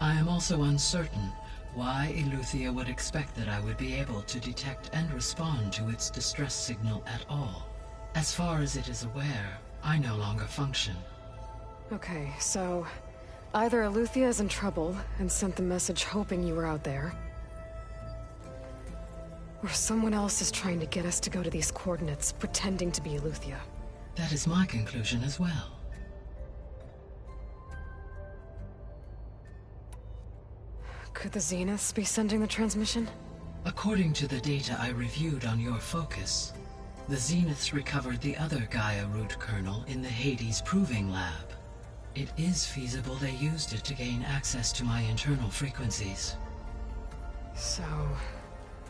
P: I am also uncertain why Eleuthia would expect that I would be able to detect and respond to its distress signal at all. As far as it is aware, I no longer function.
B: Okay, so either Eleuthia is in trouble and sent the message hoping you were out there, or someone else is trying to get us to go to these coordinates, pretending to be Eleuthia.
P: That is my conclusion as well.
B: Could the Zeniths be sending the transmission?
P: According to the data I reviewed on your focus, the Zeniths recovered the other Gaia root kernel in the Hades Proving Lab. It is feasible they used it to gain access to my internal frequencies.
B: So,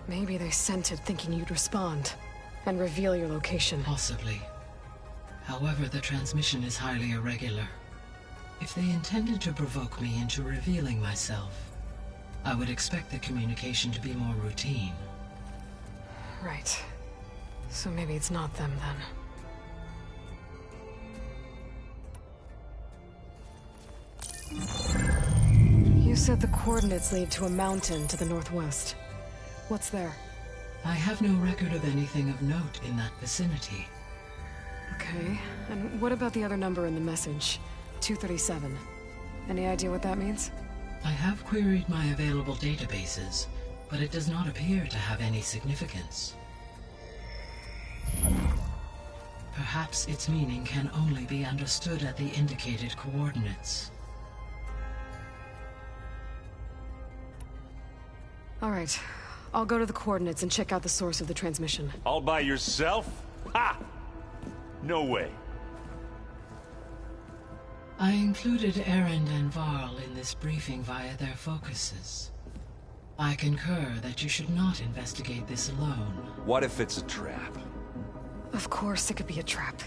B: maybe they sent it thinking you'd respond and reveal your location.
P: Possibly. However, the transmission is highly irregular. If they intended to provoke me into revealing myself, I would expect the communication to be more routine.
B: Right. So maybe it's not them then. You said the coordinates lead to a mountain to the northwest. What's there?
P: I have no record of anything of note in that vicinity.
B: Okay, and what about the other number in the message? 237. Any idea what that means?
P: I have queried my available databases, but it does not appear to have any significance. Perhaps its meaning can only be understood at the indicated coordinates.
B: All right, I'll go to the coordinates and check out the source of the transmission.
N: All by yourself? Ha! No way.
P: I included Erend and Varl in this briefing via their focuses. I concur that you should not investigate this alone.
M: What if it's a trap?
B: Of course it could be a trap.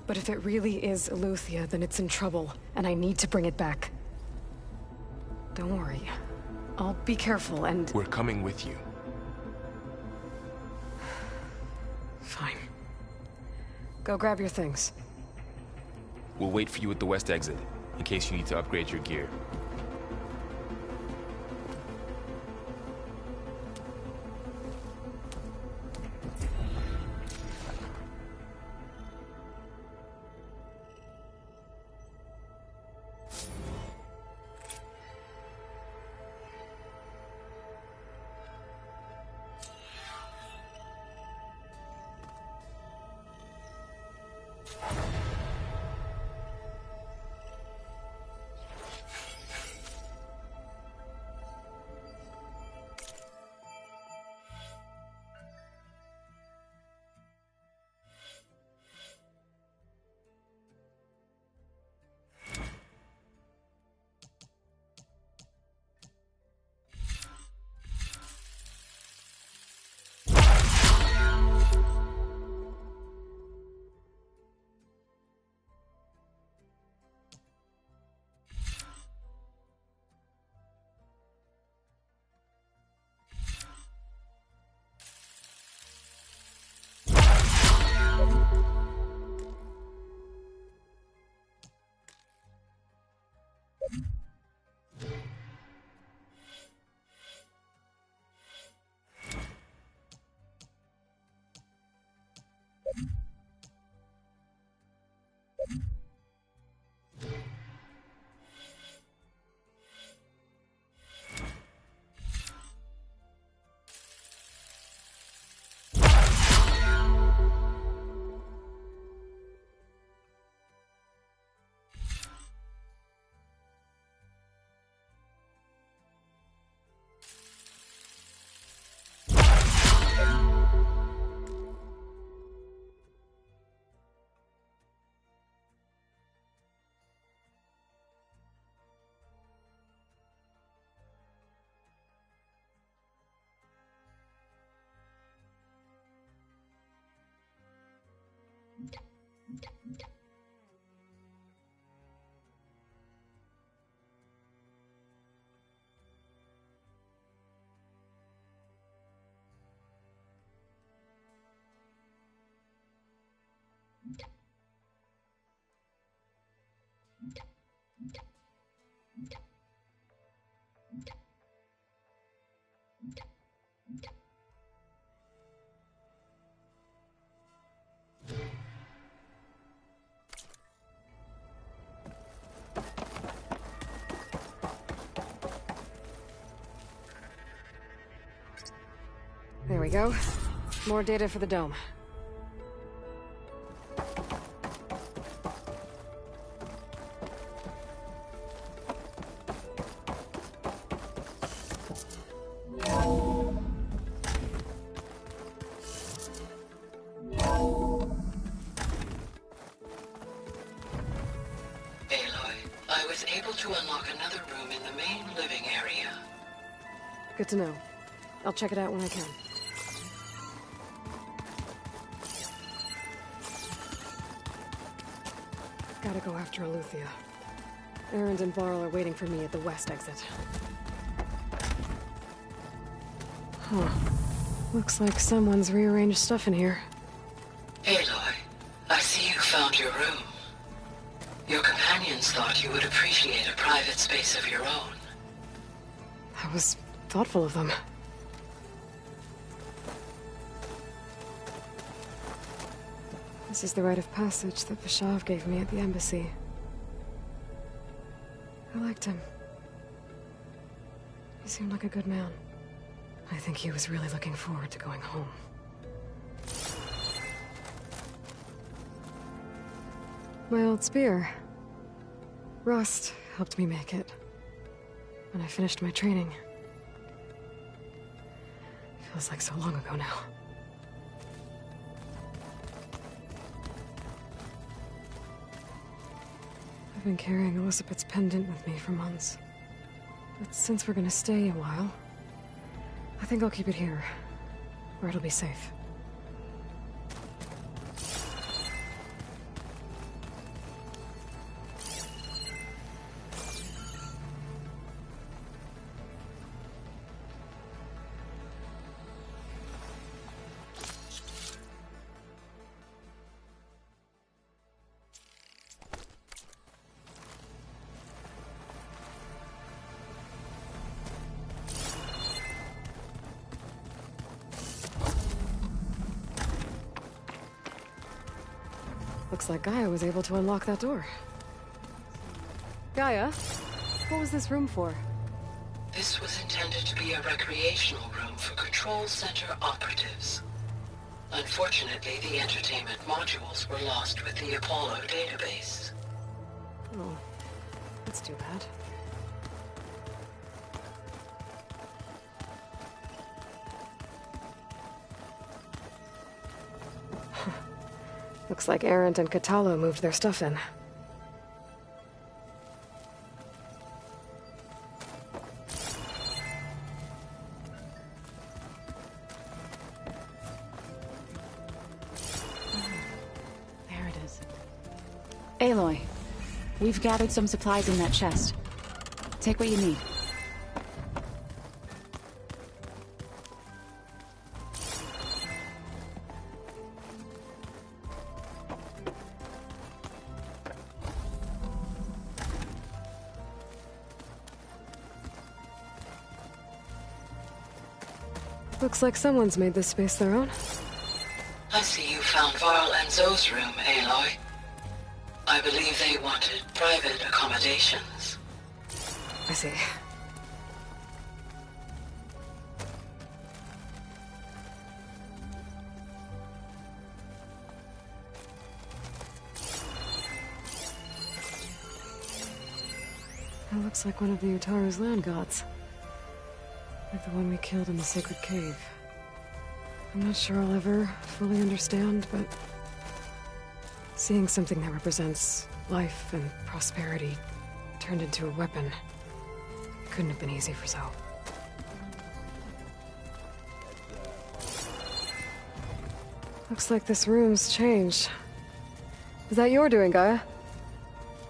B: But if it really is Eleuthia, then it's in trouble, and I need to bring it back. Don't worry. I'll be careful and...
M: We're coming with you.
B: Fine. Go grab your things.
M: We'll wait for you at the west exit, in case you need to upgrade your gear.
B: we go. More data for the dome.
P: I was able to unlock another room in the main living area.
B: Good to know. I'll check it out when I can. Gotta go after Aletheia. Erend and Varl are waiting for me at the west exit. Huh. Looks like someone's rearranged stuff in here.
P: Aloy, I see you found your room. Your companions thought you would appreciate a private space of your own.
B: That was thoughtful of them. This is the rite of passage that Vashav gave me at the embassy. I liked him. He seemed like a good man. I think he was really looking forward to going home. My old spear. Rust helped me make it. When I finished my training. Feels like so long ago now. I've been carrying Elizabeth's pendant with me for months. But since we're gonna stay a while, I think I'll keep it here, where it'll be safe. Looks like Gaia was able to unlock that door. Gaia, what was this room for?
P: This was intended to be a recreational room for Control Center operatives. Unfortunately, the entertainment modules were lost with the Apollo database.
B: Oh, that's too bad. Looks like Erend and Katalo moved their stuff in.
O: There it is. Aloy, we've gathered some supplies in that chest. Take what you need.
B: Looks like someone's made this space their own.
P: I see you found Varl and Zoe's room, Aloy. I believe they wanted private accommodations.
B: I see. That looks like one of the Utaru's land gods. Like the one we killed in the sacred cave. I'm not sure I'll ever fully understand, but seeing something that represents life and prosperity turned into a weapon couldn't have been easy for Zoe. Looks like this room's changed. Is that your doing, Gaia?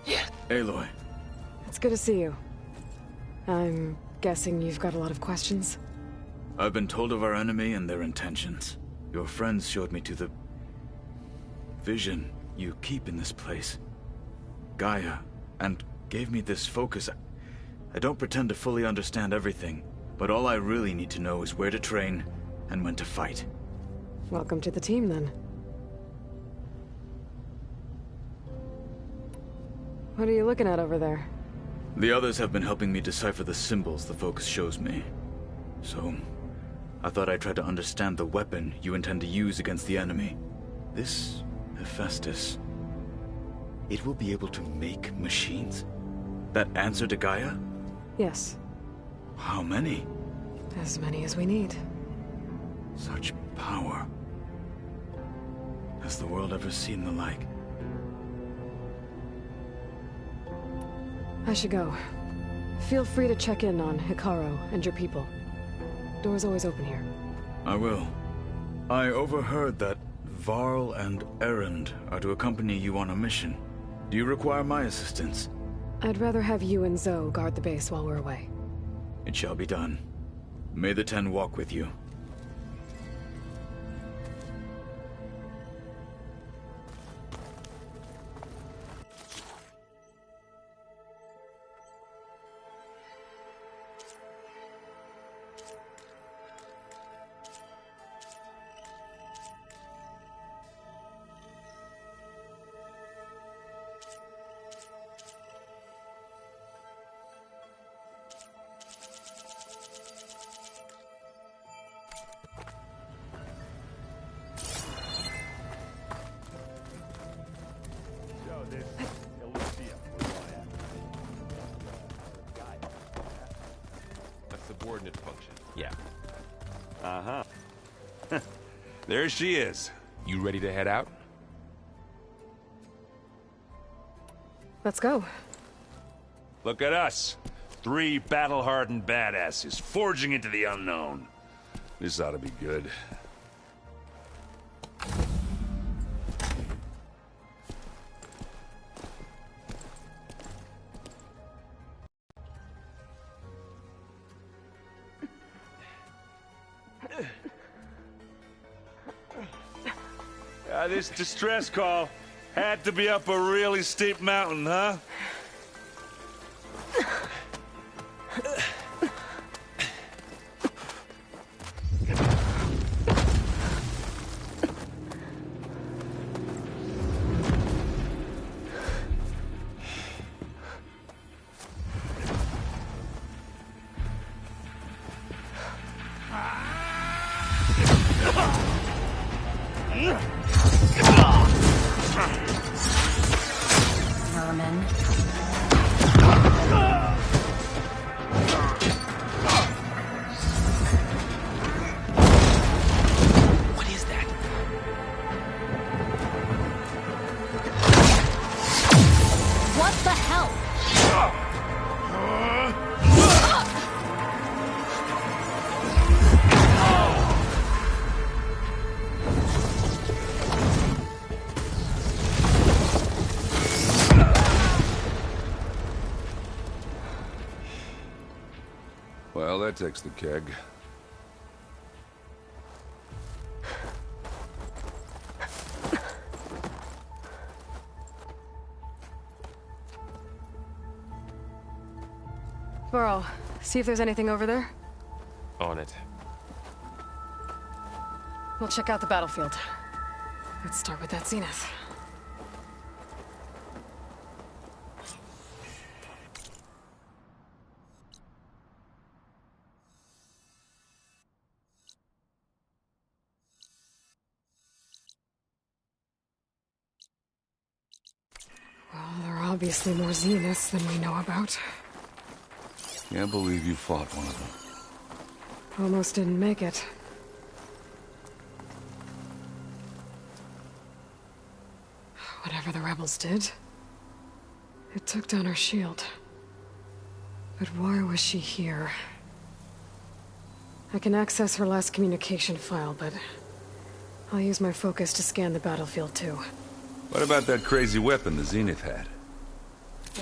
P: Yeah.
Q: Aloy.
B: It's good to see you. I'm guessing you've got a lot of questions?
Q: I've been told of our enemy and their intentions. Your friends showed me to the vision you keep in this place. Gaia, and gave me this focus. I don't pretend to fully understand everything, but all I really need to know is where to train and when to fight.
B: Welcome to the team, then. What are you looking at over there?
Q: The others have been helping me decipher the symbols the focus shows me. So, I thought I'd try to understand the weapon you intend to use against the enemy. This Hephaestus, it will be able to make machines that answer to Gaia?
B: Yes.
Q: How many?
B: As many as we need.
Q: Such power. Has the world ever seen the like?
B: I should go. Feel free to check in on Hikaru and your people. Door's always open here.
Q: I will. I overheard that Varl and Erend are to accompany you on a mission. Do you require my assistance?
B: I'd rather have you and Zoe guard the base while we're away.
Q: It shall be done. May the Ten walk with you.
M: Subordinate function.
N: Yeah. There she is.
M: You ready to head out?
B: Let's go.
N: Look at us. 3 battle-hardened badasses forging into the unknown. This ought to be good. This distress call had to be up a really steep mountain, huh?
A: Vermin.
H: What is that?
K: What the hell?
M: Well, that takes the keg.
B: Burrow, see if there's anything over there.
H: On it.
B: We'll check out the battlefield. Let's start with that zenith. Well, there are obviously more zeniths than we know about.
M: Can't believe you fought one of them.
B: Almost didn't make it. Whatever the rebels did, it took down her shield. But why was she here? I can access her last communication file, but I'll use my focus to scan the battlefield too.
N: What about that crazy weapon the Zenith had?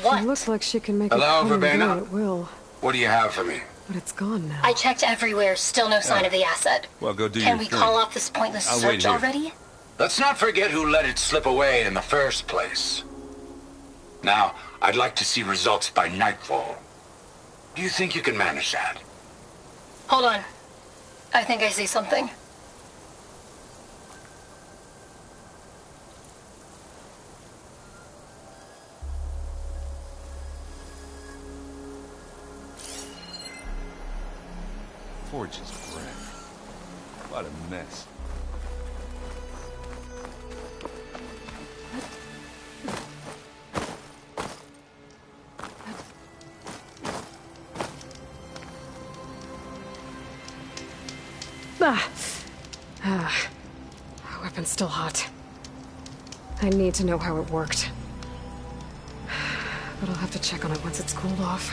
B: What? It looks like she can make
R: Hello,
B: it come and
R: Forbbiden?
B: go at will,
R: What do you have for me?
B: but it's gone now.
S: I checked everywhere, still no sign of the asset.
N: Well, go do
S: Can
N: your
S: we
N: thing.
S: call off this pointless
N: I'll wait
S: search
N: here.
S: already?
R: Let's not forget who let it slip away in the first place. Now, I'd like to see results by nightfall. Do you think you can manage that?
S: Hold on. I think I see something.
M: Forge's breath. What a mess.
B: The weapon's still hot. I need to know how it worked. But I'll have to check on it once it's cooled off.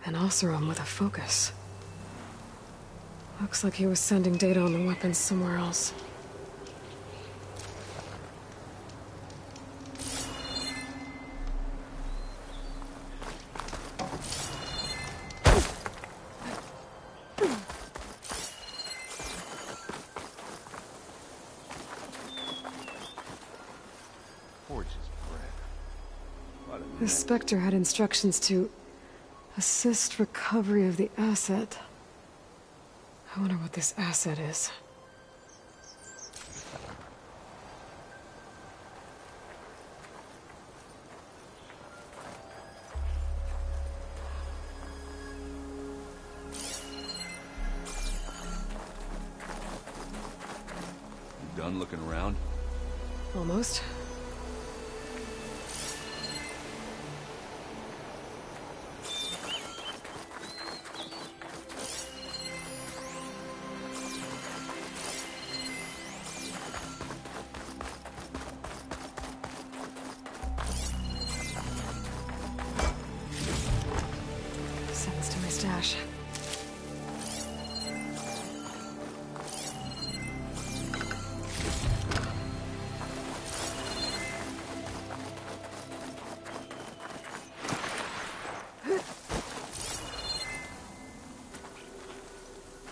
B: An Oseram with a focus. Looks like he was sending data on the weapons somewhere else. The Spectre had instructions to assist recovery of the asset. I wonder what this asset is.
M: You done looking around?
B: Almost. Sends to my stash.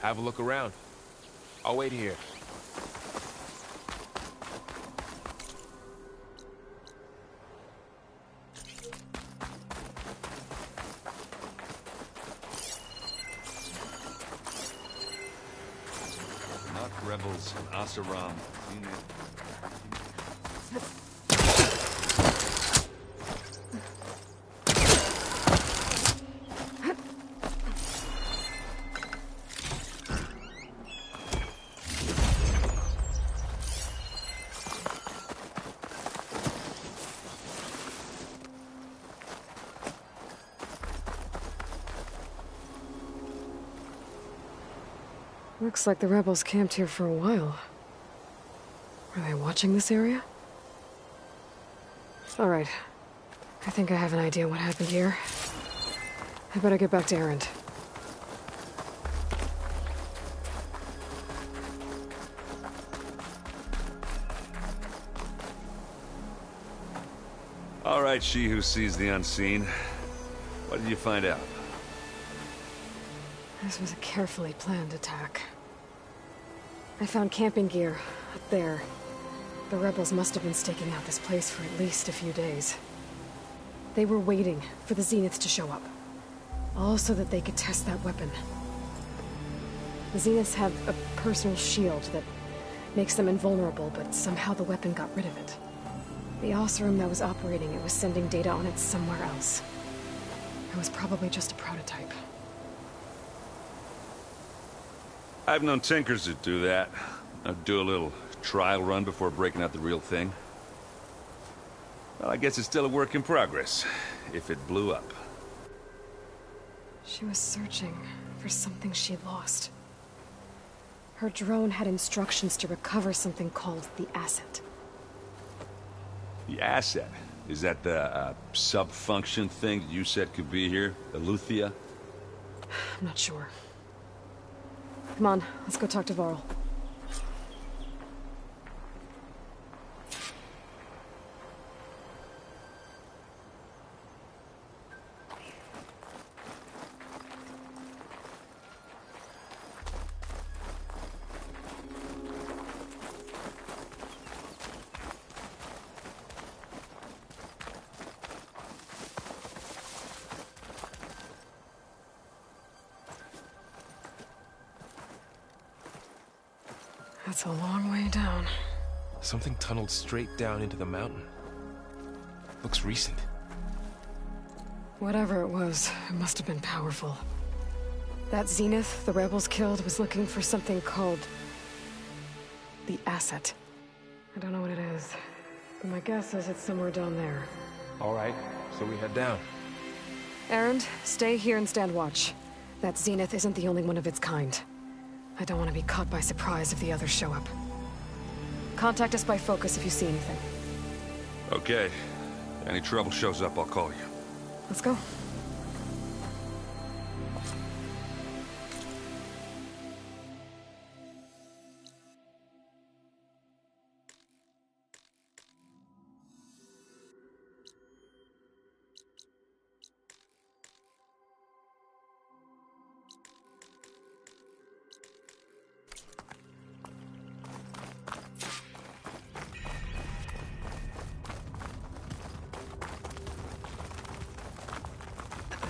M: Have a look around. I'll wait here. Not rebels, Asaram.
B: Looks like the rebels camped here for a while. Were they watching this area? All right. I think I have an idea what happened here. I better get back to Erend.
M: All right, she who sees the unseen. What did you find out?
B: This was a carefully planned attack. I found camping gear up there. The rebels must have been staking out this place for at least a few days. They were waiting for the Zeniths to show up. All so that they could test that weapon. The Zeniths have a personal shield that makes them invulnerable, but somehow the weapon got rid of it. The Oseram that was operating it was sending data on it somewhere else. It was probably just a prototype.
M: I've known tinkers that do that. I'd do a little trial run before breaking out the real thing. Well, I guess it's still a work in progress, if it blew up.
B: She was searching for something she lost. Her drone had instructions to recover something called the asset.
M: The asset? Is that the sub-function thing that you said could be here? The Luthia?
B: I'm not sure. Come on, let's go talk to Varl. That's a long way down.
T: Something tunneled straight down into the mountain. Looks recent.
B: Whatever it was, it must have been powerful. That Zenith the rebels killed was looking for something called the Asset. I don't know what it is, but my guess is it's somewhere down there.
T: All right, so we head down.
B: Erend, stay here and stand watch. That Zenith isn't the only one of its kind. I don't want to be caught by surprise if the others show up. Contact us by focus if you see anything.
M: Okay. Any trouble shows up, I'll call you.
B: Let's go.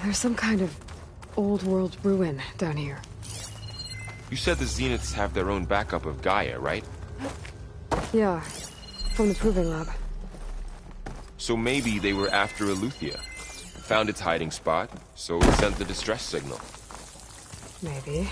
B: There's some kind of old-world ruin down here.
U: You said the Zeniths have their own backup of Gaia, right?
B: Yeah, from the Proving Lab.
U: So maybe they were after Eleuthia. Found its hiding spot, so it sent the distress signal.
B: Maybe.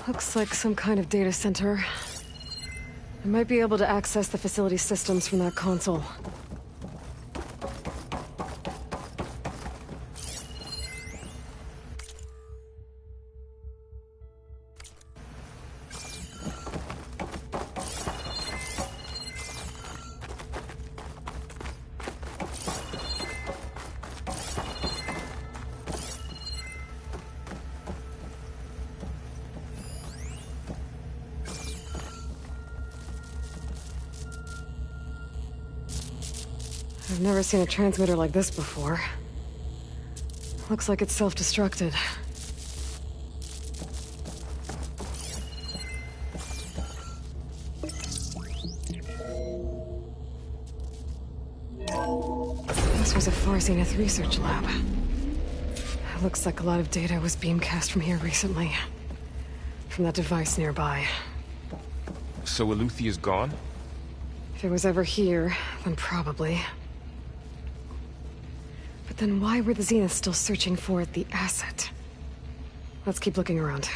B: Looks like some kind of data center. I might be able to access the facility systems from that console. I've never seen a transmitter like this before. Looks like it's self-destructed. This was a Far Zenith research lab. Looks like a lot of data was beamcast from here recently. From that device nearby.
U: So Eleuthia's gone?
B: If it was ever here, then probably. But then why were the Zeniths still searching for the asset? Let's keep looking around.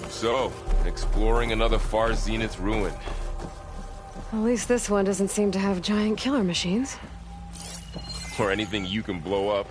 U: So, exploring another Far Zenith ruin.
B: At least this one doesn't seem to have giant killer machines.
U: Or anything you can blow up.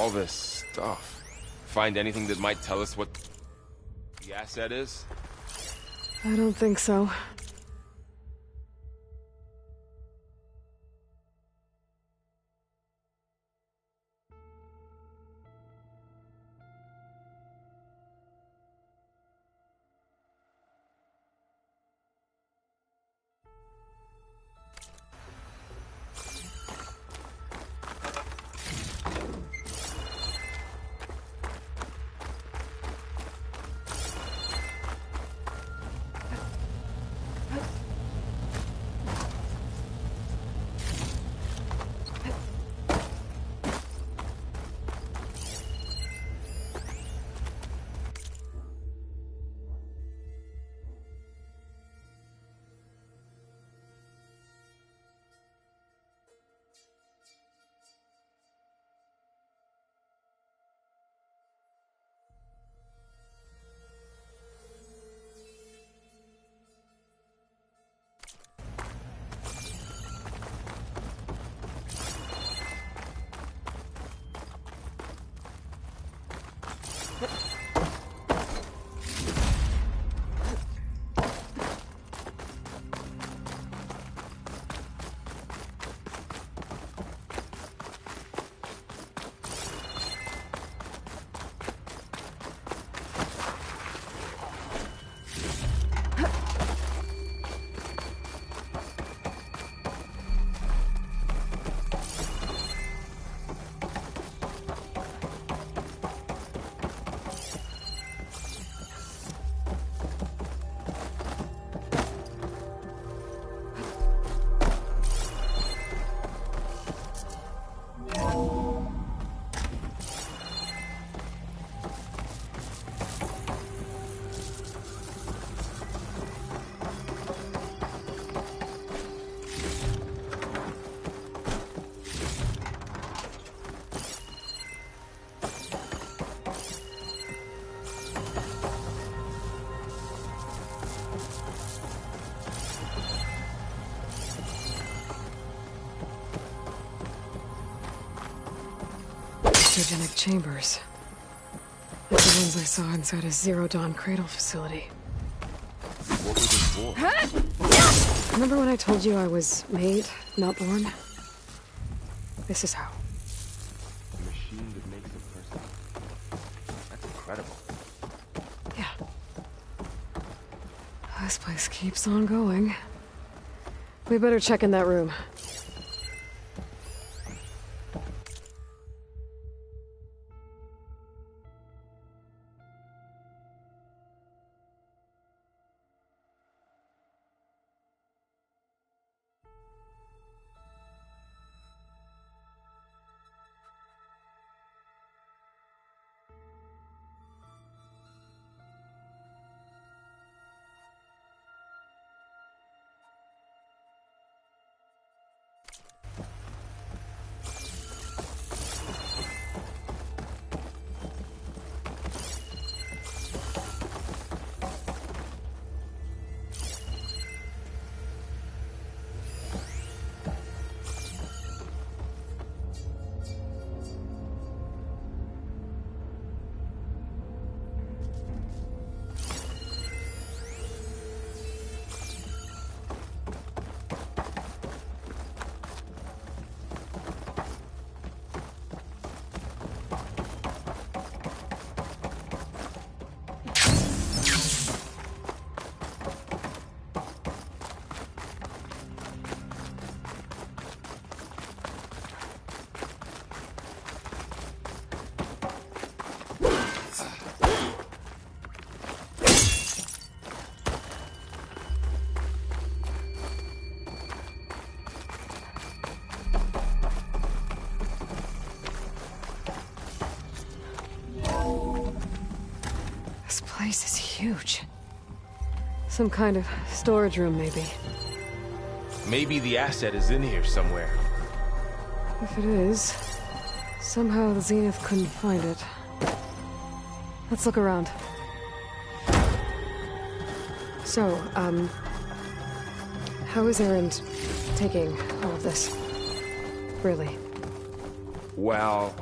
U: all this stuff. Find anything that might tell us what the asset is?
B: I don't think so. Cryogenic chambers. Like the ones I saw inside a Zero Dawn cradle facility.
U: What were they for?
B: Remember when I told you I was made, not born? This is how.
U: A machine that makes a person. That's incredible.
B: Yeah. This place keeps on going. We better check in that room. This place is huge. Some kind of storage room, maybe.
U: Maybe the asset is in here somewhere.
B: If it is, somehow the Zenith couldn't find it. Let's look around. So, how is Erend taking all of this? Really?
U: Well,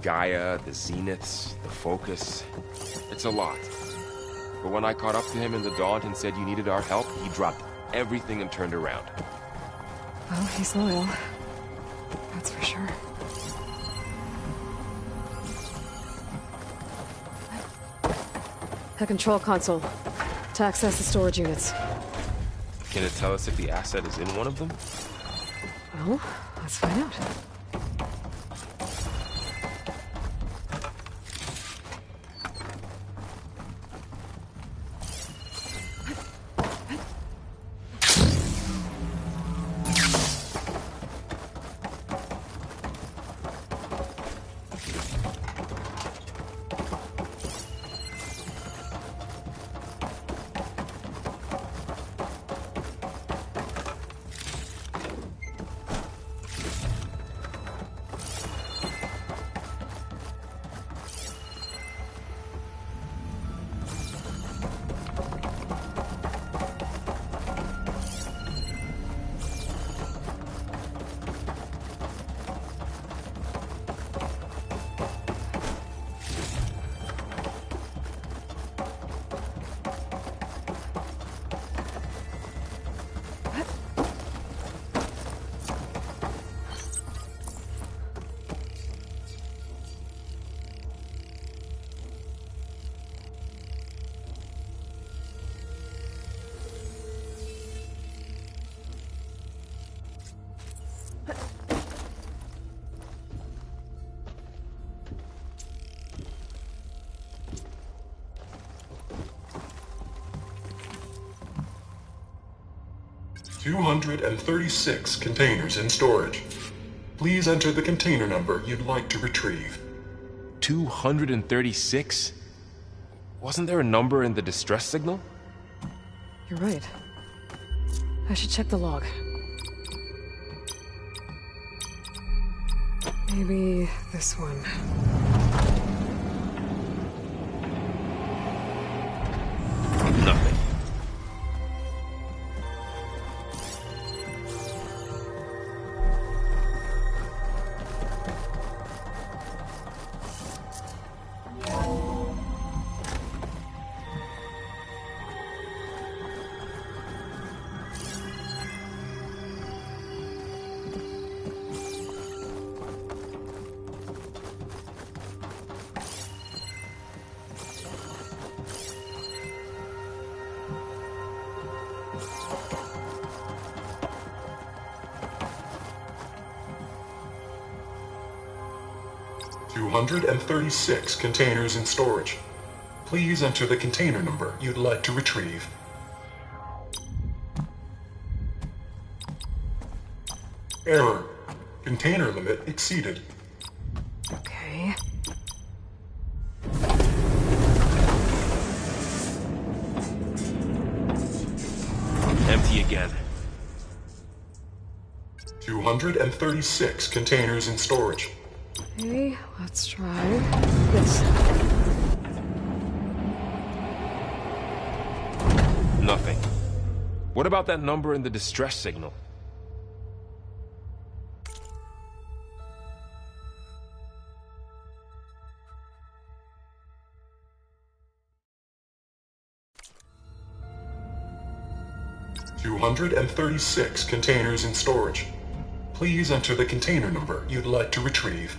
U: Gaia, the Zeniths, the Focus. It's a lot. But when I caught up to him in the Daunt and said you needed our help, he dropped everything and turned around.
B: Well, he's loyal. That's for sure. The control console. To access the storage units.
U: Can it tell us if the asset is in one of them?
B: Well, let's find out.
F: $236 containers in storage. Please enter the container number you'd like to retrieve.
U: 236? Wasn't there a number in the distress signal?
B: You're right. I should check the log. Maybe this one.
U: Nothing.
F: $236 containers in storage. Please enter the container number you'd like to retrieve. Error. Container limit exceeded.
B: Okay.
U: Empty again.
F: 236 containers in storage.
B: Okay, let's try this.
U: Nothing. What about that number in the distress signal?
F: $236 containers in storage. Please enter the container number you'd like to retrieve.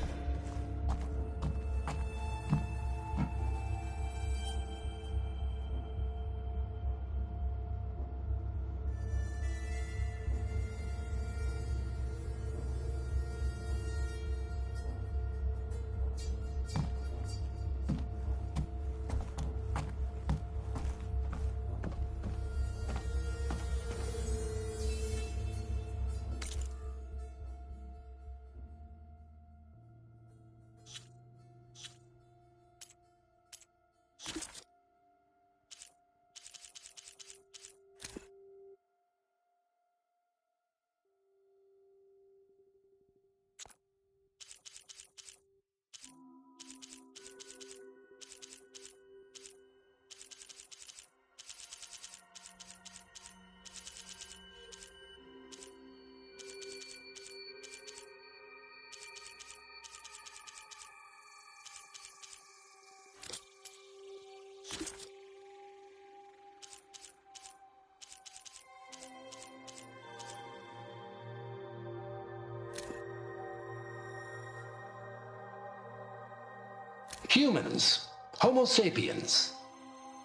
J: Humans, Homo sapiens,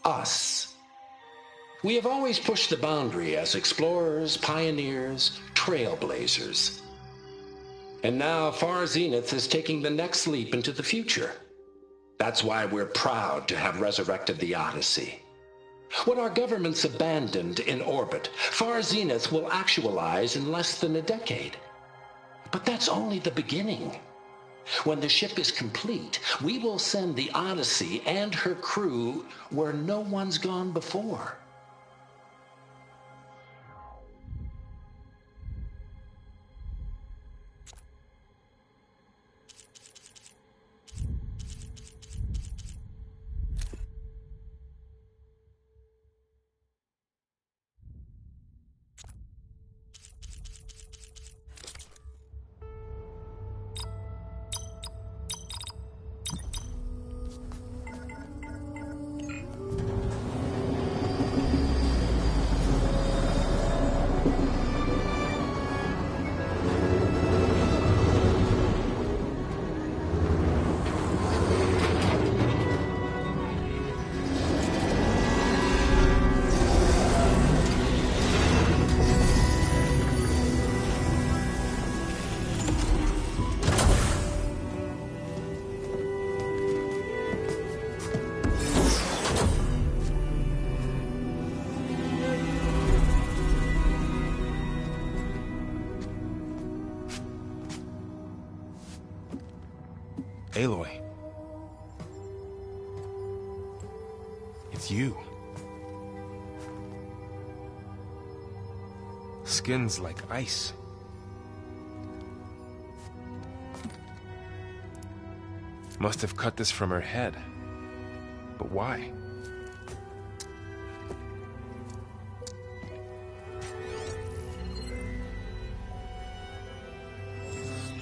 J: us. We have always pushed the boundary as explorers, pioneers, trailblazers. And now Far Zenith is taking the next leap into the future. That's why we're proud to have resurrected the Odyssey. What our governments abandoned in orbit, Far Zenith will actualize in less than a decade. But that's only the beginning. When the ship is complete, we will send the Odyssey and her crew where no one's gone before.
T: Aloy. It's you. Skin's like ice. Must have cut this from her head. But why?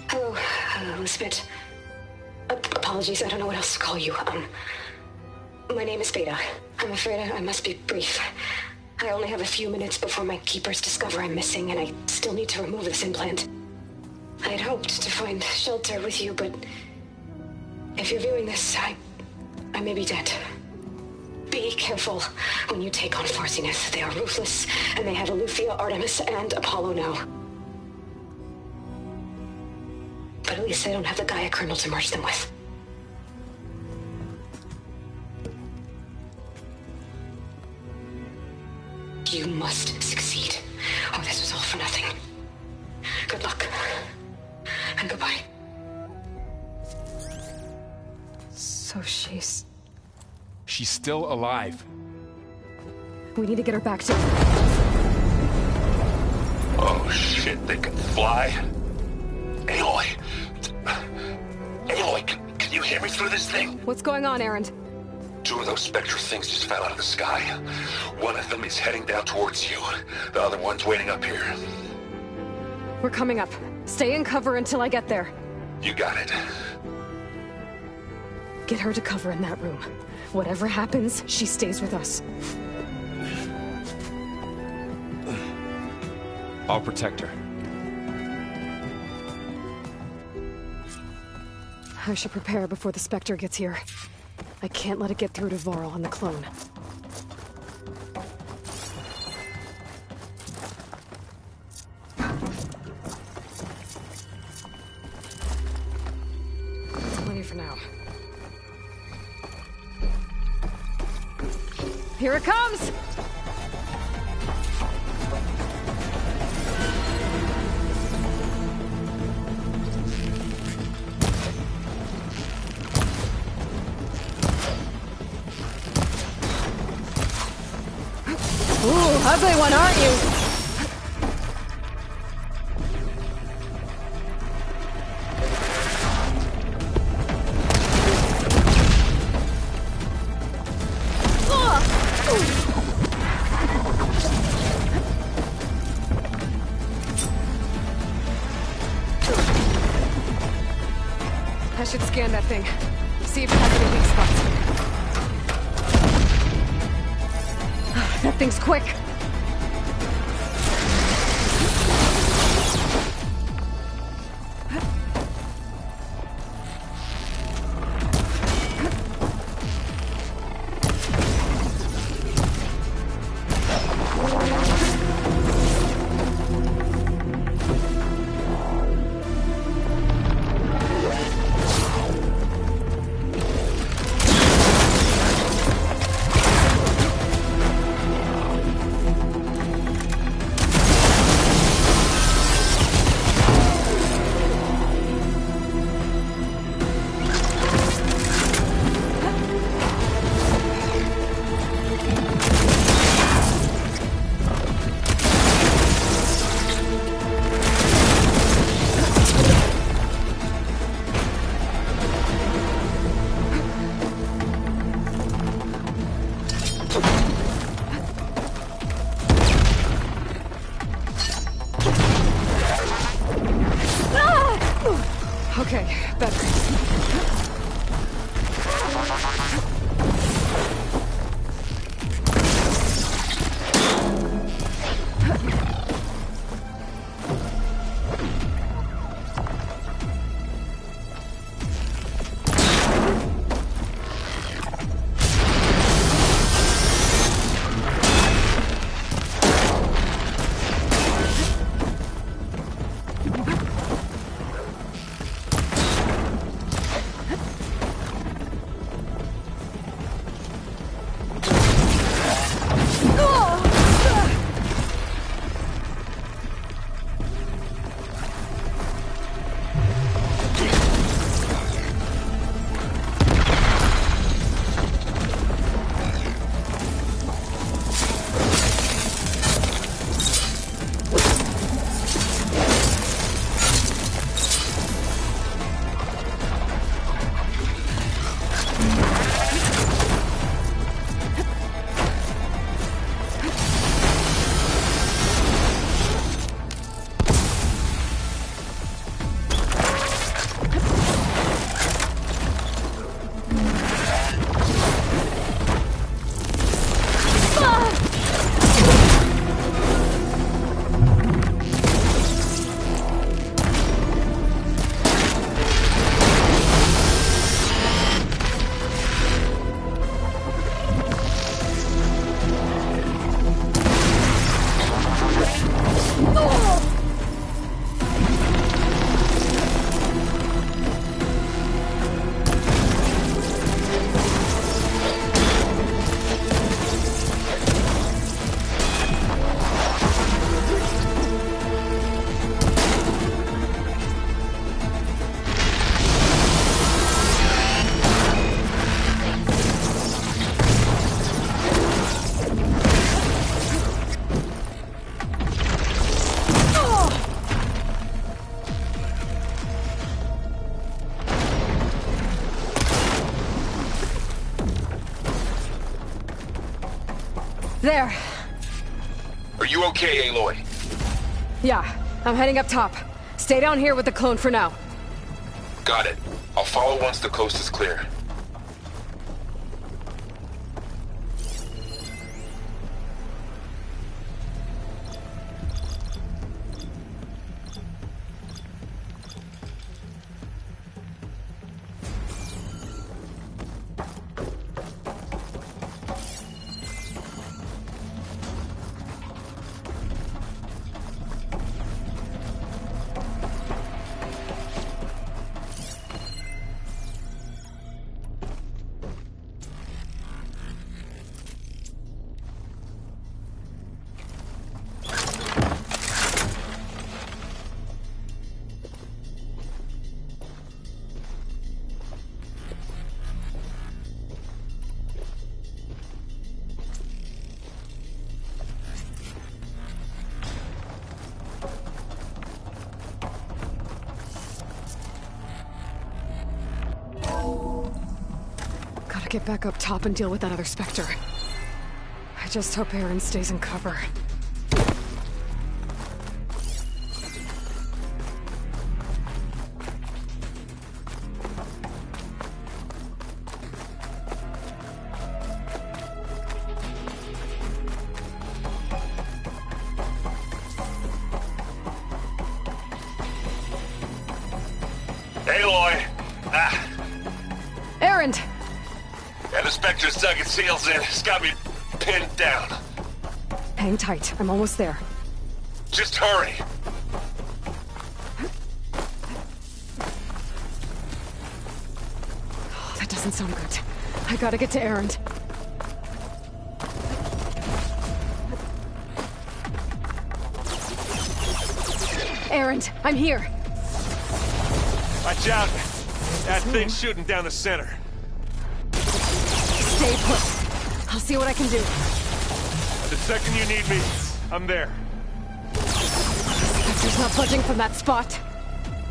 V: Hello, Elizabeth. Apologies, I don't know what else to call you. My name is Beta. I'm afraid I must be brief. I only have a few minutes before my keepers discover I'm missing, and I still need to remove this implant. I had hoped to find shelter with you, but if you're viewing this, I may be dead. Be careful when you take on Far Zenith. They are ruthless, and they have Eleuthia, Artemis, and Apollo now. But at least they don't have the Gaia kernel to merge them with. You must succeed, or this was all for nothing. Good luck, and goodbye.
B: So she's
T: still alive.
B: We need to get her back to...
R: Oh shit, they can fly? Aloy! Aloy, can you hear me through this thing?
B: What's going on, Erend?
R: 2 of those Spectre things just fell out of the sky. One of them is heading down towards you. The other one's waiting up here.
B: We're coming up. Stay in cover until I get there.
R: You got it.
B: Get her to cover in that room. Whatever happens, she stays with us.
T: I'll protect her.
B: I should prepare before the Spectre gets here. I can't let it get through to Varl and the clone. Plenty for now. Here it comes! Ooh, ugly one, aren't you? I should scan that thing. See if it has any weak spots. That thing's quick. Okay, better. There.
U: Are you okay, Aloy?
B: Yeah, I'm heading up top. Stay down here with the clone for now.
U: Got it. I'll follow once the coast is clear.
B: Get back up top and deal with that other Spectre. I just hope Aaron stays in cover.
N: Aloy!
B: Aaron!
N: Yeah, the Spectre's dug its heels in. It's got me pinned down.
B: Hang tight. I'm almost there.
N: Just hurry.
B: Oh, that doesn't sound good. I gotta get to Aaron. Aaron, I'm here.
N: Watch out. That thing's shooting down the center.
B: Stay put. I'll see what I can do.
N: The second you need me, I'm there.
B: Spectre's not budging from that spot.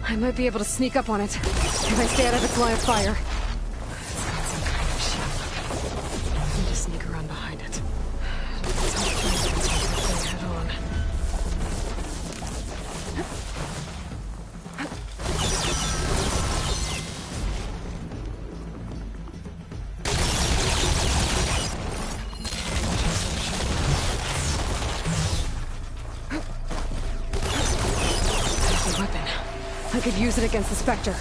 B: I might be able to sneak up on it if I stay out of its line of fire. It's got some kind of shield. I need to sneak around behind it. could use it against the Spectre.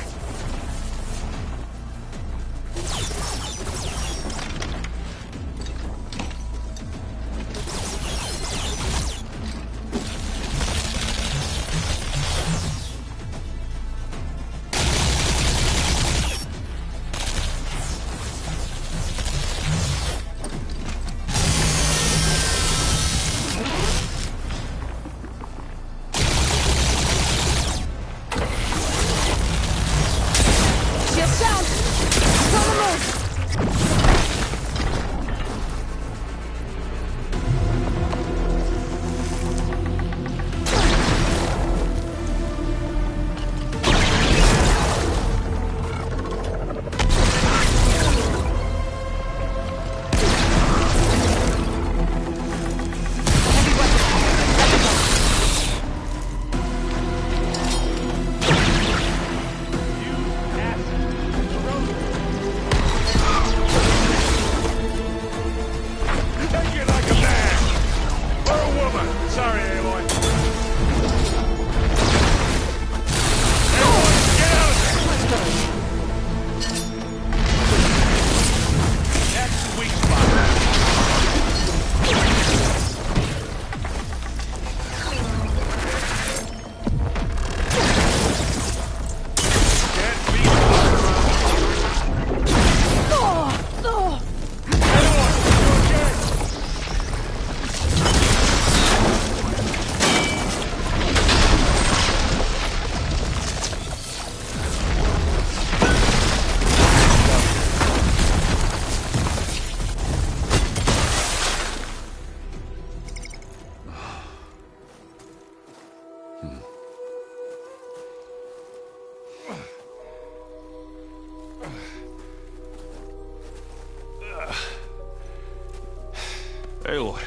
N: Aloy,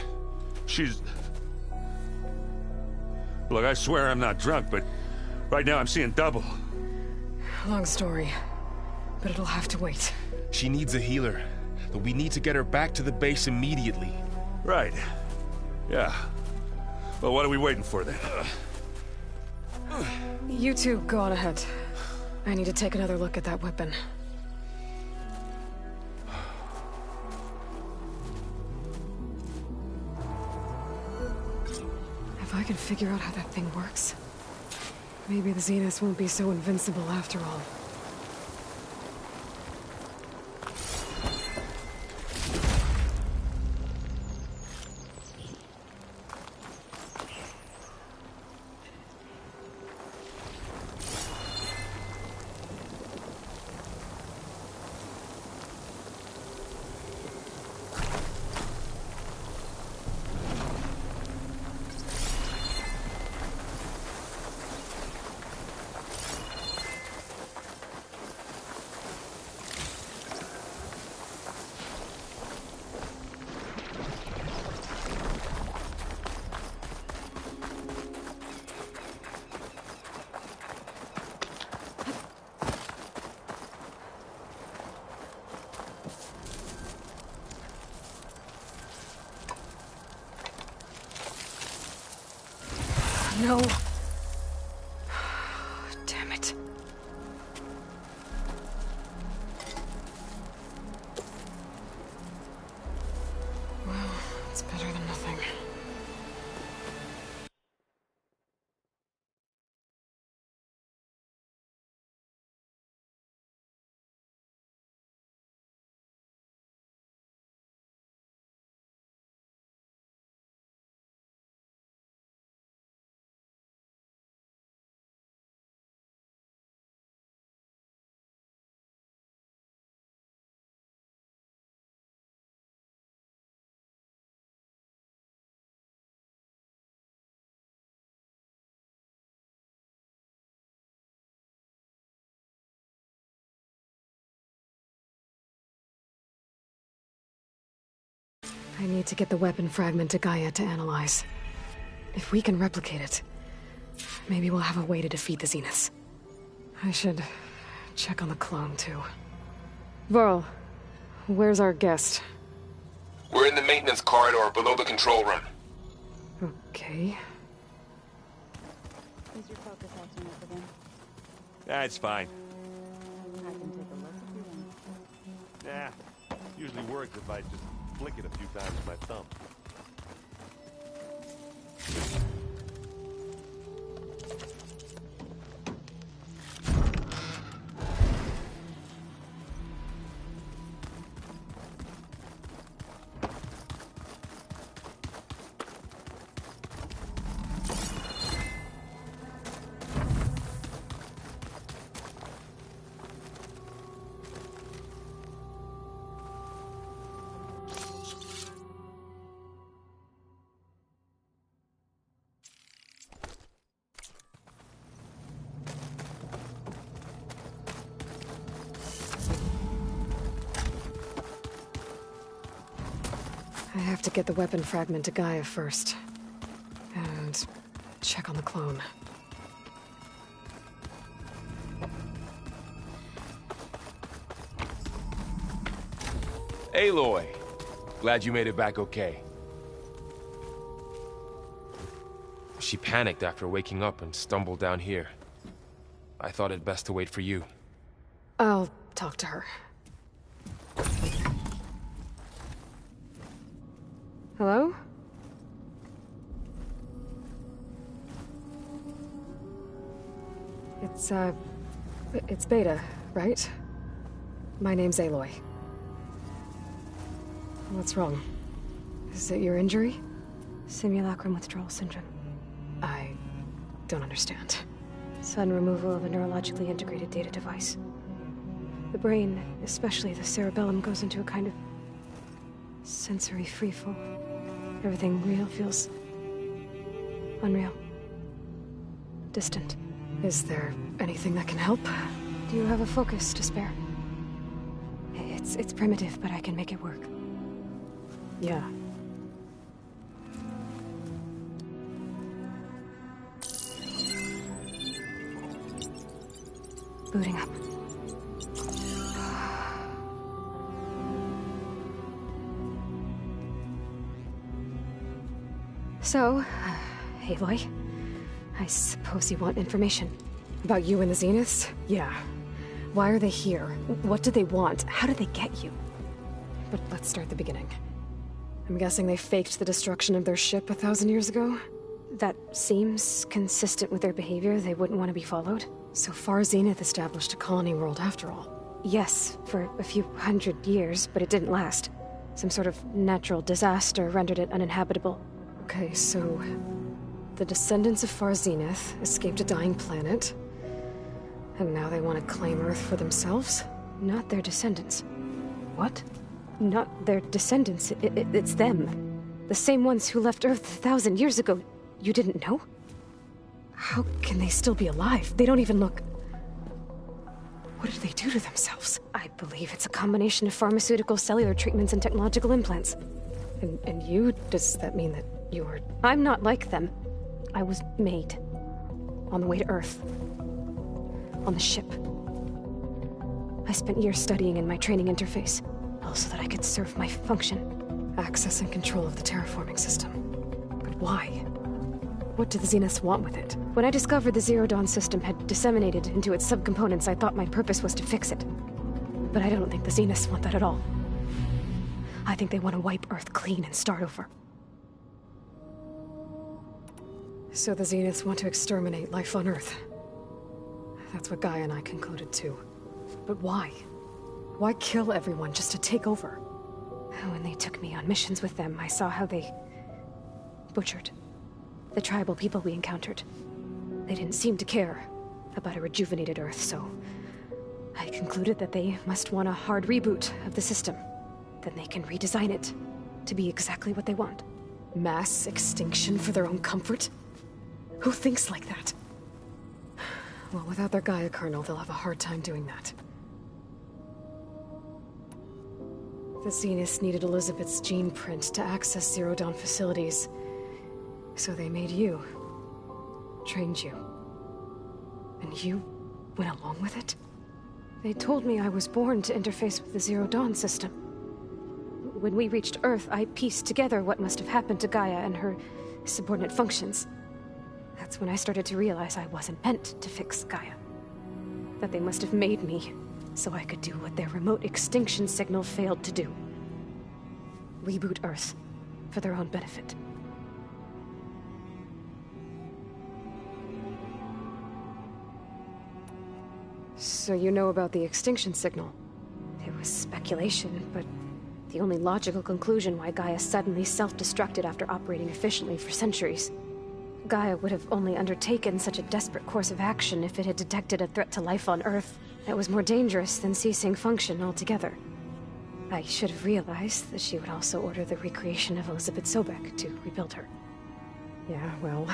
N: she's... Look, I swear I'm not drunk, but right now I'm seeing double.
B: Long story, but it'll have to wait.
T: She needs a healer, but we need to get her back to the base immediately.
N: Right. Yeah. Well, what are we waiting for then?
B: You two go on ahead. I need to take another look at that weapon. If I can figure out how that thing works, maybe the Zeniths won't be so invincible after all. No. Damn it. Well, it's better than nothing. I need to get the weapon fragment to Gaia to analyze. If we can replicate it, maybe we'll have a way to defeat the Zeniths. I should check on the clone, too. Varl, where's our guest?
U: We're in the maintenance corridor below the control room.
B: Okay.
O: Is your focus acting up again?
N: That's fine.
O: I can take a look if you want.
N: Nah, usually works if I just flick it a few times with my thumb.
B: I have to get the weapon fragment to Gaia first. And check on the clone.
U: Aloy! Glad you made it back okay. She panicked after waking up and stumbled down here. I thought it best to wait for you.
B: I'll talk to her. Hello? It's Beta, right? My name's Aloy. What's wrong? Is it your injury?
V: Simulacrum withdrawal syndrome.
B: I don't understand.
V: Sudden removal of a neurologically integrated data device. The brain, especially the cerebellum, goes into a kind of sensory freefall. Everything real feels unreal. Distant.
B: Is there anything that can help?
V: Do you have a focus to spare? It's primitive, but I can make it work.
B: Yeah.
V: Booting up. So, Aloy, I suppose you want information.
B: About you and the Zeniths? Yeah. Why are they here? What do they want? How did they get you? But let's start the beginning. I'm guessing they faked the destruction of their ship 1,000 years ago?
V: That seems consistent with their behavior. They wouldn't want to be followed.
B: So far, Zenith established a colony world after all.
V: Yes, for a few hundred years, but it didn't last. Some sort of natural disaster rendered it uninhabitable.
B: Okay, so the descendants of Far Zenith escaped a dying planet, and now they want to claim Earth for themselves?
V: Not their descendants.
B: What?
V: Not their descendants. It's them. The same ones who left Earth 1,000 years ago. You didn't know?
B: How can they still be alive? They don't even look... What did they do to themselves?
V: I believe it's a combination of pharmaceutical, cellular treatments, and technological implants.
B: And you? Does that mean that you were...
V: I'm not like them. I was made. On the way to Earth. On the ship. I spent years studying in my training interface, all so that I could serve my function.
B: Access and control of the terraforming system. But why? What do the Zeniths want with it?
V: When I discovered the Zero Dawn system had disseminated into its subcomponents, I thought my purpose was to fix it. But I don't think the Zeniths want that at all. I think they want to wipe Earth clean and start over.
B: So the Zeniths want to exterminate life on Earth. That's what Gaia and I concluded too. But why? Why kill everyone just to take over?
V: When they took me on missions with them, I saw how they butchered the tribal people we encountered. They didn't seem to care about a rejuvenated Earth, so I concluded that they must want a hard reboot of the system. Then they can redesign it to be exactly what they want.
B: Mass extinction for their own comfort? Who thinks like that? Well, without their Gaia kernel, they'll have a hard time doing that. The Zeniths needed Elizabeth's gene print to access Zero Dawn facilities. So they made you. Trained you. And you went along with it?
V: They told me I was born to interface with the Zero Dawn system. When we reached Earth, I pieced together what must have happened to Gaia and her subordinate functions. That's when I started to realize I wasn't meant to fix Gaia. that they must have made me so I could do what their remote extinction signal failed to do. Reboot Earth for their own benefit.
B: So you know about the extinction signal?
V: It was speculation, but the only logical conclusion why Gaia suddenly self-destructed after operating efficiently for centuries. Gaia would have only undertaken such a desperate course of action if it had detected a threat to life on Earth that was more dangerous than ceasing function altogether. I should have realized that she would also order the recreation of Elizabeth Sobek to rebuild her.
B: Yeah, well,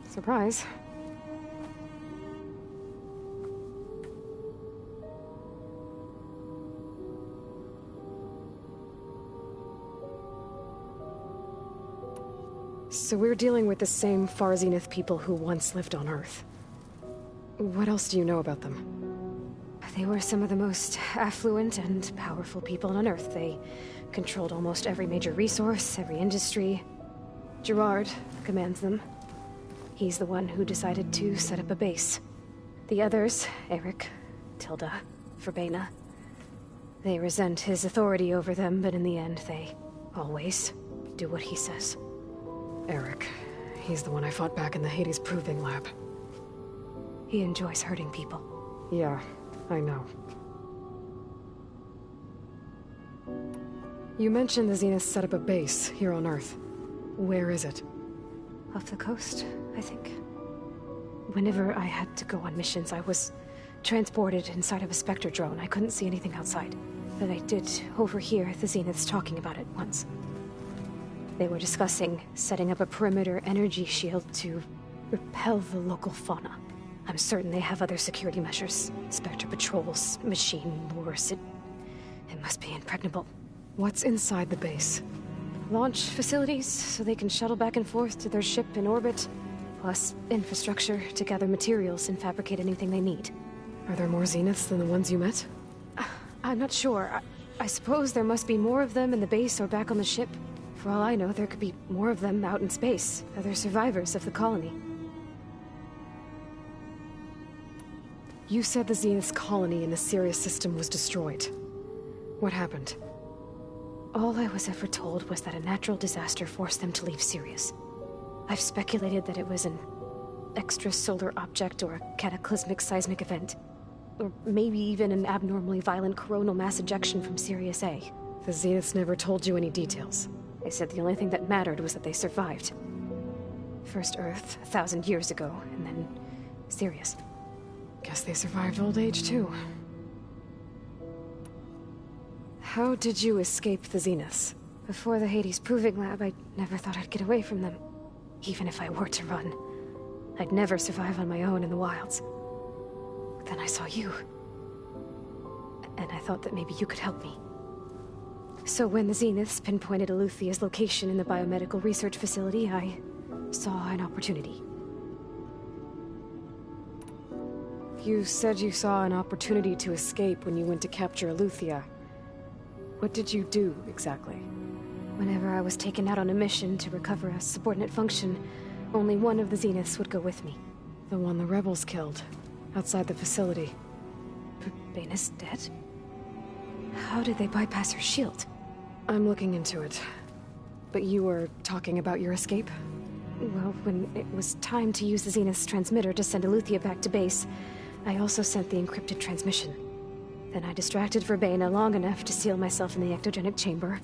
B: surprise. So we're dealing with the same Far Zenith people who once lived on Earth. What else do you know about them?
V: They were some of the most affluent and powerful people on Earth. They controlled almost every major resource, every industry. Gerard commands them. He's the one who decided to set up a base. The others, Eric, Tilda, Forbbiden, they resent his authority over them, but in the end, they always do what he says.
B: Eric. He's the one I fought back in the Hades Proving Lab.
V: He enjoys hurting people.
B: Yeah, I know. You mentioned the Zenith set up a base here on Earth. Where is it?
V: Off the coast, I think. Whenever I had to go on missions, I was transported inside of a Spectre drone. I couldn't see anything outside. But I did overhear the Zeniths talking about it once. They were discussing setting up a perimeter energy shield to repel the local fauna. I'm certain they have other security measures. Spectre patrols, machine wars. It must be impregnable.
B: What's inside the base?
V: Launch facilities, so they can shuttle back and forth to their ship in orbit. Plus, infrastructure to gather materials and fabricate anything they need.
B: Are there more Zeniths than the ones you met?
V: I'm not sure. I suppose there must be more of them in the base or back on the ship. For all I know, there could be more of them out in space, other survivors of the colony.
B: You said the Zenith's colony in the Sirius system was destroyed. What happened?
V: All I was ever told was that a natural disaster forced them to leave Sirius. I've speculated that it was an extrasolar object or a cataclysmic seismic event. Or maybe even an abnormally violent coronal mass ejection from Sirius A.
B: The Zeniths never told you any details.
V: They said the only thing that mattered was that they survived. First Earth, 1,000 years ago, and then Sirius.
B: Guess they survived old age, too. How did you escape the Zeniths?
V: Before the Hades Proving Lab, I never thought I'd get away from them. Even if I were to run. I'd never survive on my own in the wilds. But then I saw you. And I thought that maybe you could help me. So when the Zeniths pinpointed Eluthia's location in the biomedical research facility, I saw an opportunity.
B: You said you saw an opportunity to escape when you went to capture Eluthia. What did you do, exactly?
V: Whenever I was taken out on a mission to recover a subordinate function, only one of the Zeniths would go with me.
B: The one the rebels killed, outside the facility.
V: Baina's dead? How did they bypass her shield?
B: I'm looking into it. But you were talking about your escape?
V: Well, when it was time to use the Zenith's transmitter to send Eluthia back to base, I also sent the encrypted transmission. Then I distracted Forbbiden long enough to seal myself in the ectogenic chamber,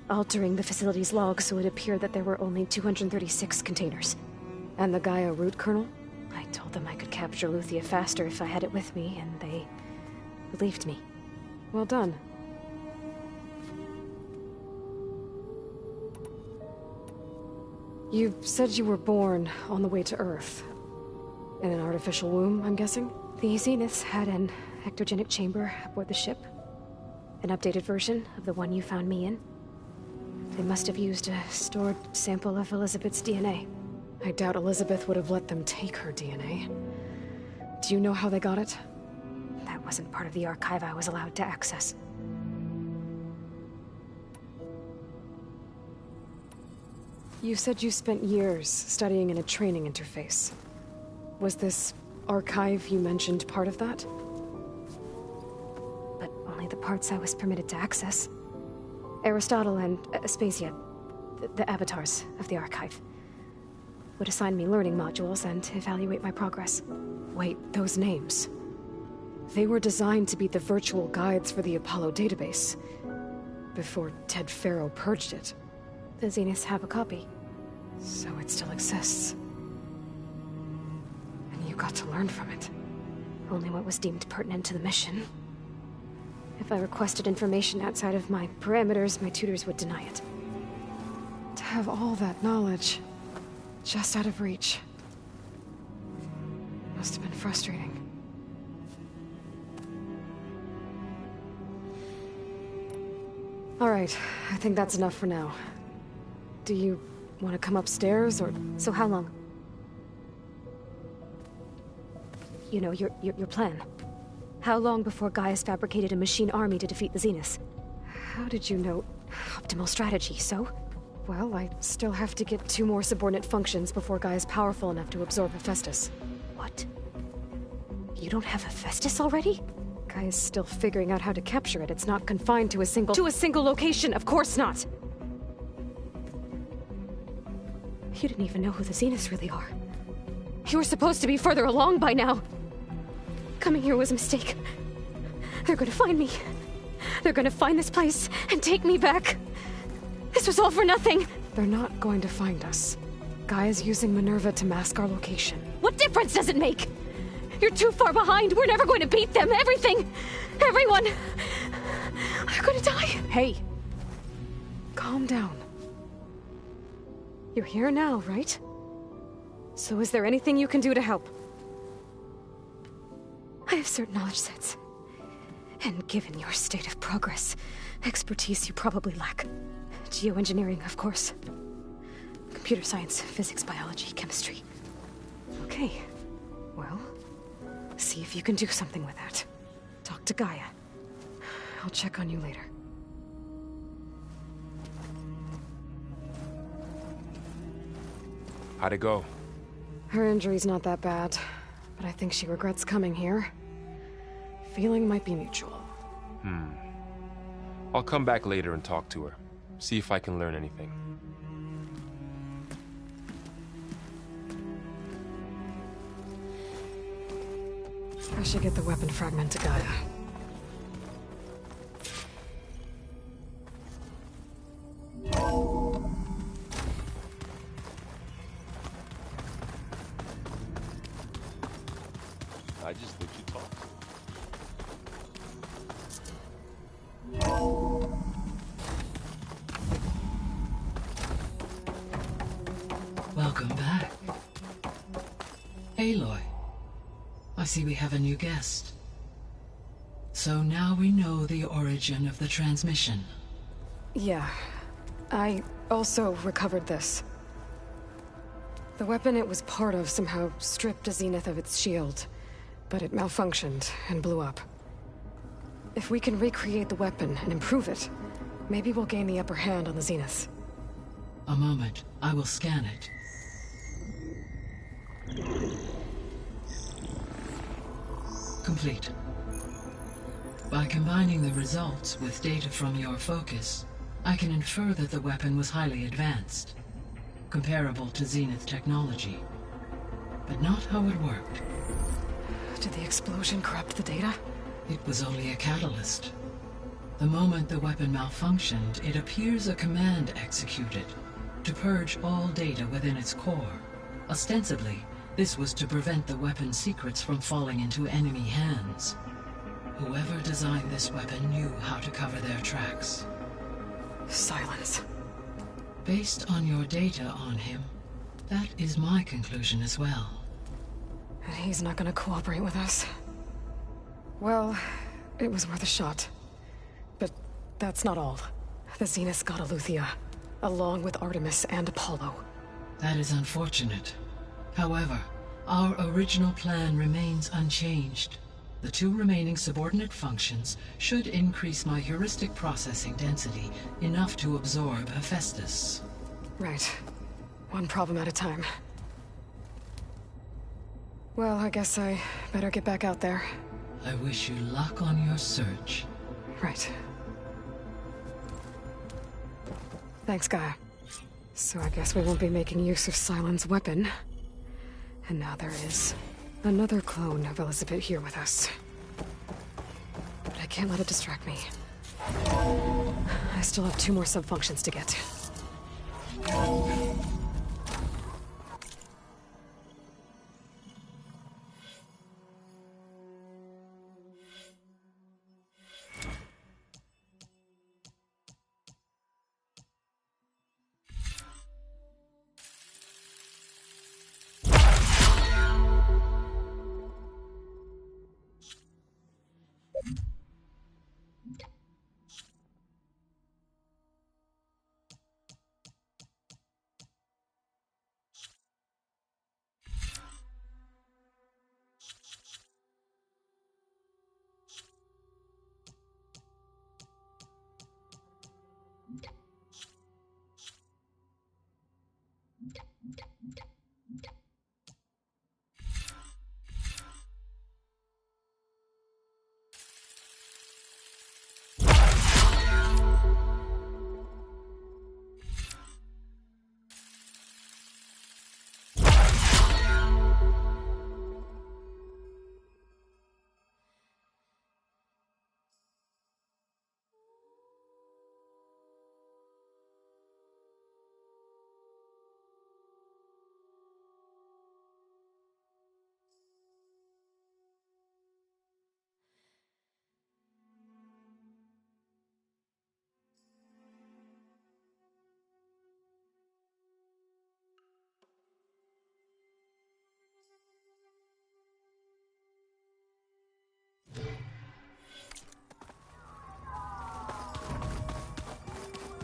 V: altering the facility's log so it appeared that there were only 236 containers.
B: And the Gaia root kernel?
V: I told them I could capture Eluthia faster if I had it with me, and they believed me.
B: Well done. You said you were born on the way to Earth. In an artificial womb, I'm guessing?
V: The Zeniths had an ectogenic chamber aboard the ship. An updated version of the one you found me in. They must have used a stored sample of Elizabeth's DNA.
B: I doubt Elizabeth would have let them take her DNA. Do you know how they got it?
V: That wasn't part of the archive I was allowed to access.
B: You said you spent years studying in a training interface. Was this archive you mentioned part of that?
V: parts I was permitted to access. Aristotle and Aspasia, the avatars of the Archive, would assign me learning modules and evaluate my progress.
B: Wait, those names. They were designed to be the virtual guides for the Apollo database, before Ted Faro purged it.
V: The Zeniths have a copy.
B: So it still exists. And you got to learn from it.
V: Only what was deemed pertinent to the mission. If I requested information outside of my parameters, my tutors would deny it.
B: To have all that knowledge, just out of reach. Must have been frustrating. All right, I think that's enough for now. Do you want to come upstairs, or...
V: So how long? You know, your plan. How long before Gaius fabricated a machine army to defeat the Zeniths?
B: How did you know?
V: Optimal strategy, so?
B: Well, I still have to get 2 more subordinate functions before Gaia's powerful enough to absorb Hephaestus.
V: What? You don't have Hephaestus already?
B: Gaia's still figuring out how to capture it. It's not confined to a single... To a single location! Of course not!
V: You didn't even know who the Zeniths really are.
B: You were supposed to be further along by now!
V: Coming here was a mistake. They're gonna find me. They're gonna find this place and take me back. This was all for nothing.
B: They're not going to find us. Gaia's using Minerva to mask our location.
V: What difference does it make? You're too far behind. We're never going to beat them. Everything. Everyone. They're gonna die.
B: Hey. Calm down. You're here now, right? So is there anything you can do to help?
V: I have certain knowledge sets. And given your state of progress, expertise you probably lack. Geoengineering, of course. Computer science, physics, biology, chemistry.
B: Okay. Well, see if you can do something with that. Talk to Gaia. I'll check on you later.
U: How'd it go?
B: Her injury's not that bad, but I think she regrets coming here. Feeling might be mutual.
U: I'll come back later and talk to her. See if I can learn anything.
B: I should get the weapon fragment to Gaia.
U: I just let you talk.
P: Welcome back. Aloy, I see we have a new guest. So now we know the origin of the transmission.
B: Yeah. I also recovered this. The weapon it was part of somehow stripped a Zenith of its shield, but it malfunctioned and blew up. If we can recreate the weapon and improve it, maybe we'll gain the upper hand on the Zeniths.
P: A moment, I will scan it. Complete. By combining the results with data from your focus, I can infer that the weapon was highly advanced, comparable to Zenith technology, but not how it worked.
B: Did the explosion corrupt the data?
P: It was only a catalyst. The moment the weapon malfunctioned, it appears a command executed to purge all data within its core. Ostensibly, this was to prevent the weapon's secrets from falling into enemy hands. Whoever designed this weapon knew how to cover their tracks.
B: Silence.
P: Based on your data on him, that is my conclusion as well.
B: And he's not gonna cooperate with us. Well, it was worth a shot. But that's not all. The Zeniths got Eleuthia, along with Artemis and Apollo.
P: That is unfortunate. However, our original plan remains unchanged. The 2 remaining subordinate functions should increase my heuristic processing density enough to absorb Hephaestus.
B: Right. One problem at a time. Well, I guess I better get back out there.
P: I wish you luck on your search.
B: Right. Thanks, Gaia. So I guess we won't be making use of Sylens' weapon. And now there is another clone of Elizabeth here with us. But I can't let it distract me. I still have 2 more sub-functions to get.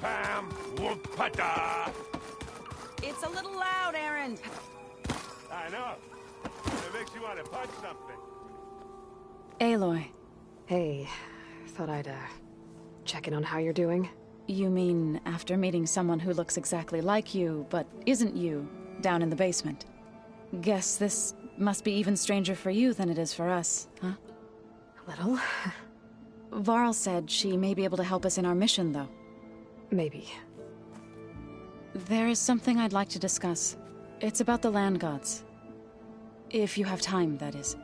N: Pam Whoopata!
I: It's a little loud, Aaron.
N: I know. It makes you want to punch something.
O: Aloy.
B: Hey, thought I'd, check in on how you're doing.
O: You mean after meeting someone who looks exactly like you, but isn't you, down in the basement? Guess this must be even stranger for you than it is for us, huh?
B: A little.
O: Varl said she may be able to help us in our mission, though.
B: Maybe.
O: There is something I'd like to discuss. It's about the land gods. If you have time, that is.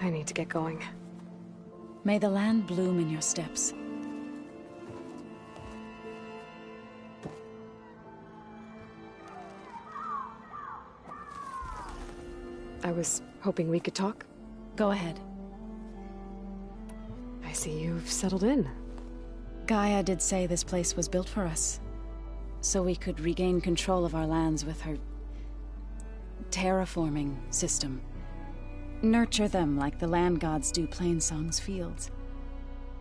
B: I need to get going.
O: May the land bloom in your steps.
B: I was hoping we could talk.
O: Go ahead.
B: I see you've settled in.
O: Gaia did say this place was built for us, so we could regain control of our lands with her terraforming system. Nurture them like the land gods do Plainsong's fields.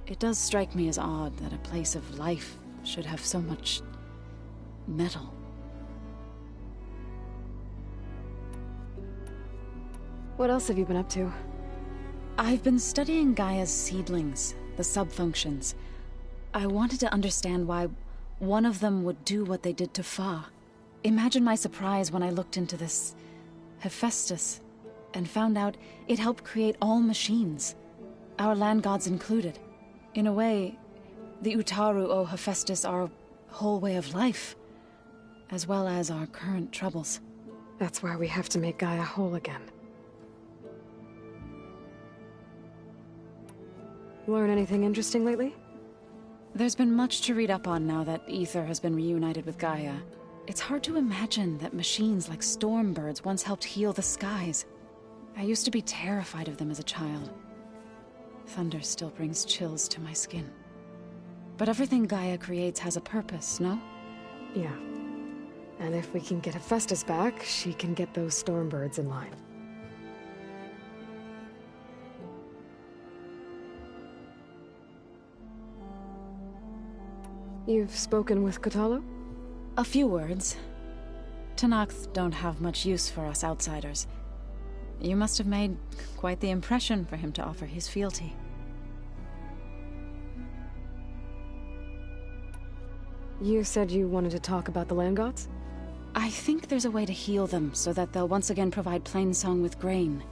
O: It does strike me as odd that a place of life should have so much metal.
B: What else have you been up to?
O: I've been studying Gaia's seedlings, the sub-functions. I wanted to understand why one of them would do what they did to Fa. Imagine my surprise when I looked into this Hephaestus and found out it helped create all machines, our land gods included. In a way, the Utaru owe Hephaestus our whole way of life, as well as our current troubles.
B: That's why we have to make Gaia whole again. Learn anything interesting lately?
O: There's been much to read up on now that Ether has been reunited with Gaia. It's hard to imagine that machines like stormbirds once helped heal the skies. I used to be terrified of them as a child. Thunder still brings chills to my skin. But everything Gaia creates has a purpose, no?
B: Yeah. And if we can get Hephaestus back, she can get those stormbirds in line. You've spoken with Kotallo?
O: A few words. Tenakth don't have much use for us outsiders. You must have made quite the impression for him to offer his fealty.
B: You said you wanted to talk about the land gods?
O: I think there's a way to heal them so that they'll once again provide Plainsong with grain.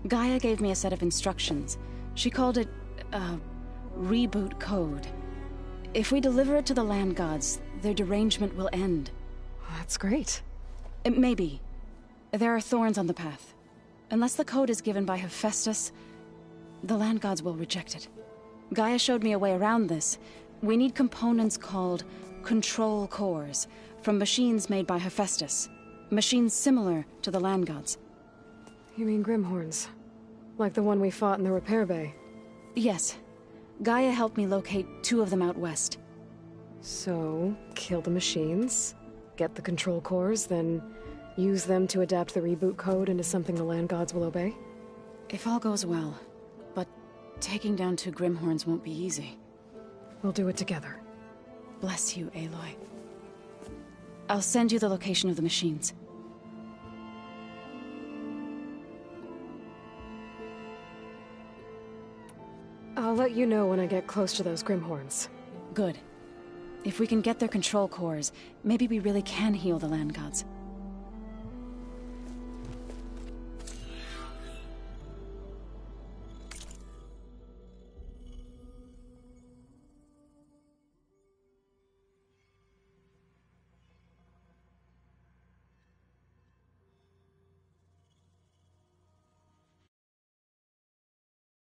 O: Gaia gave me a set of instructions. She called it, reboot code. If we deliver it to the land gods, their derangement will end.
B: That's great.
O: Maybe. There are thorns on the path. Unless the code is given by Hephaestus, the land gods will reject it. Gaia showed me a way around this. We need components called control cores, from machines made by Hephaestus. Machines similar to the land gods.
B: You mean Grimhorns? Like the one we fought in the repair bay?
O: Yes. Gaia helped me locate 2 of them out west.
B: So, kill the machines, get the control cores, then use them to adapt the reboot code into something the land gods will obey?
O: If all goes well. But taking down 2 Grimhorns won't be easy.
B: We'll do it together.
O: Bless you, Aloy. I'll send you the location of the machines.
B: I'll let you know when I get close to those Grimhorns.
O: Good. If we can get their control cores, maybe we really can heal the land gods.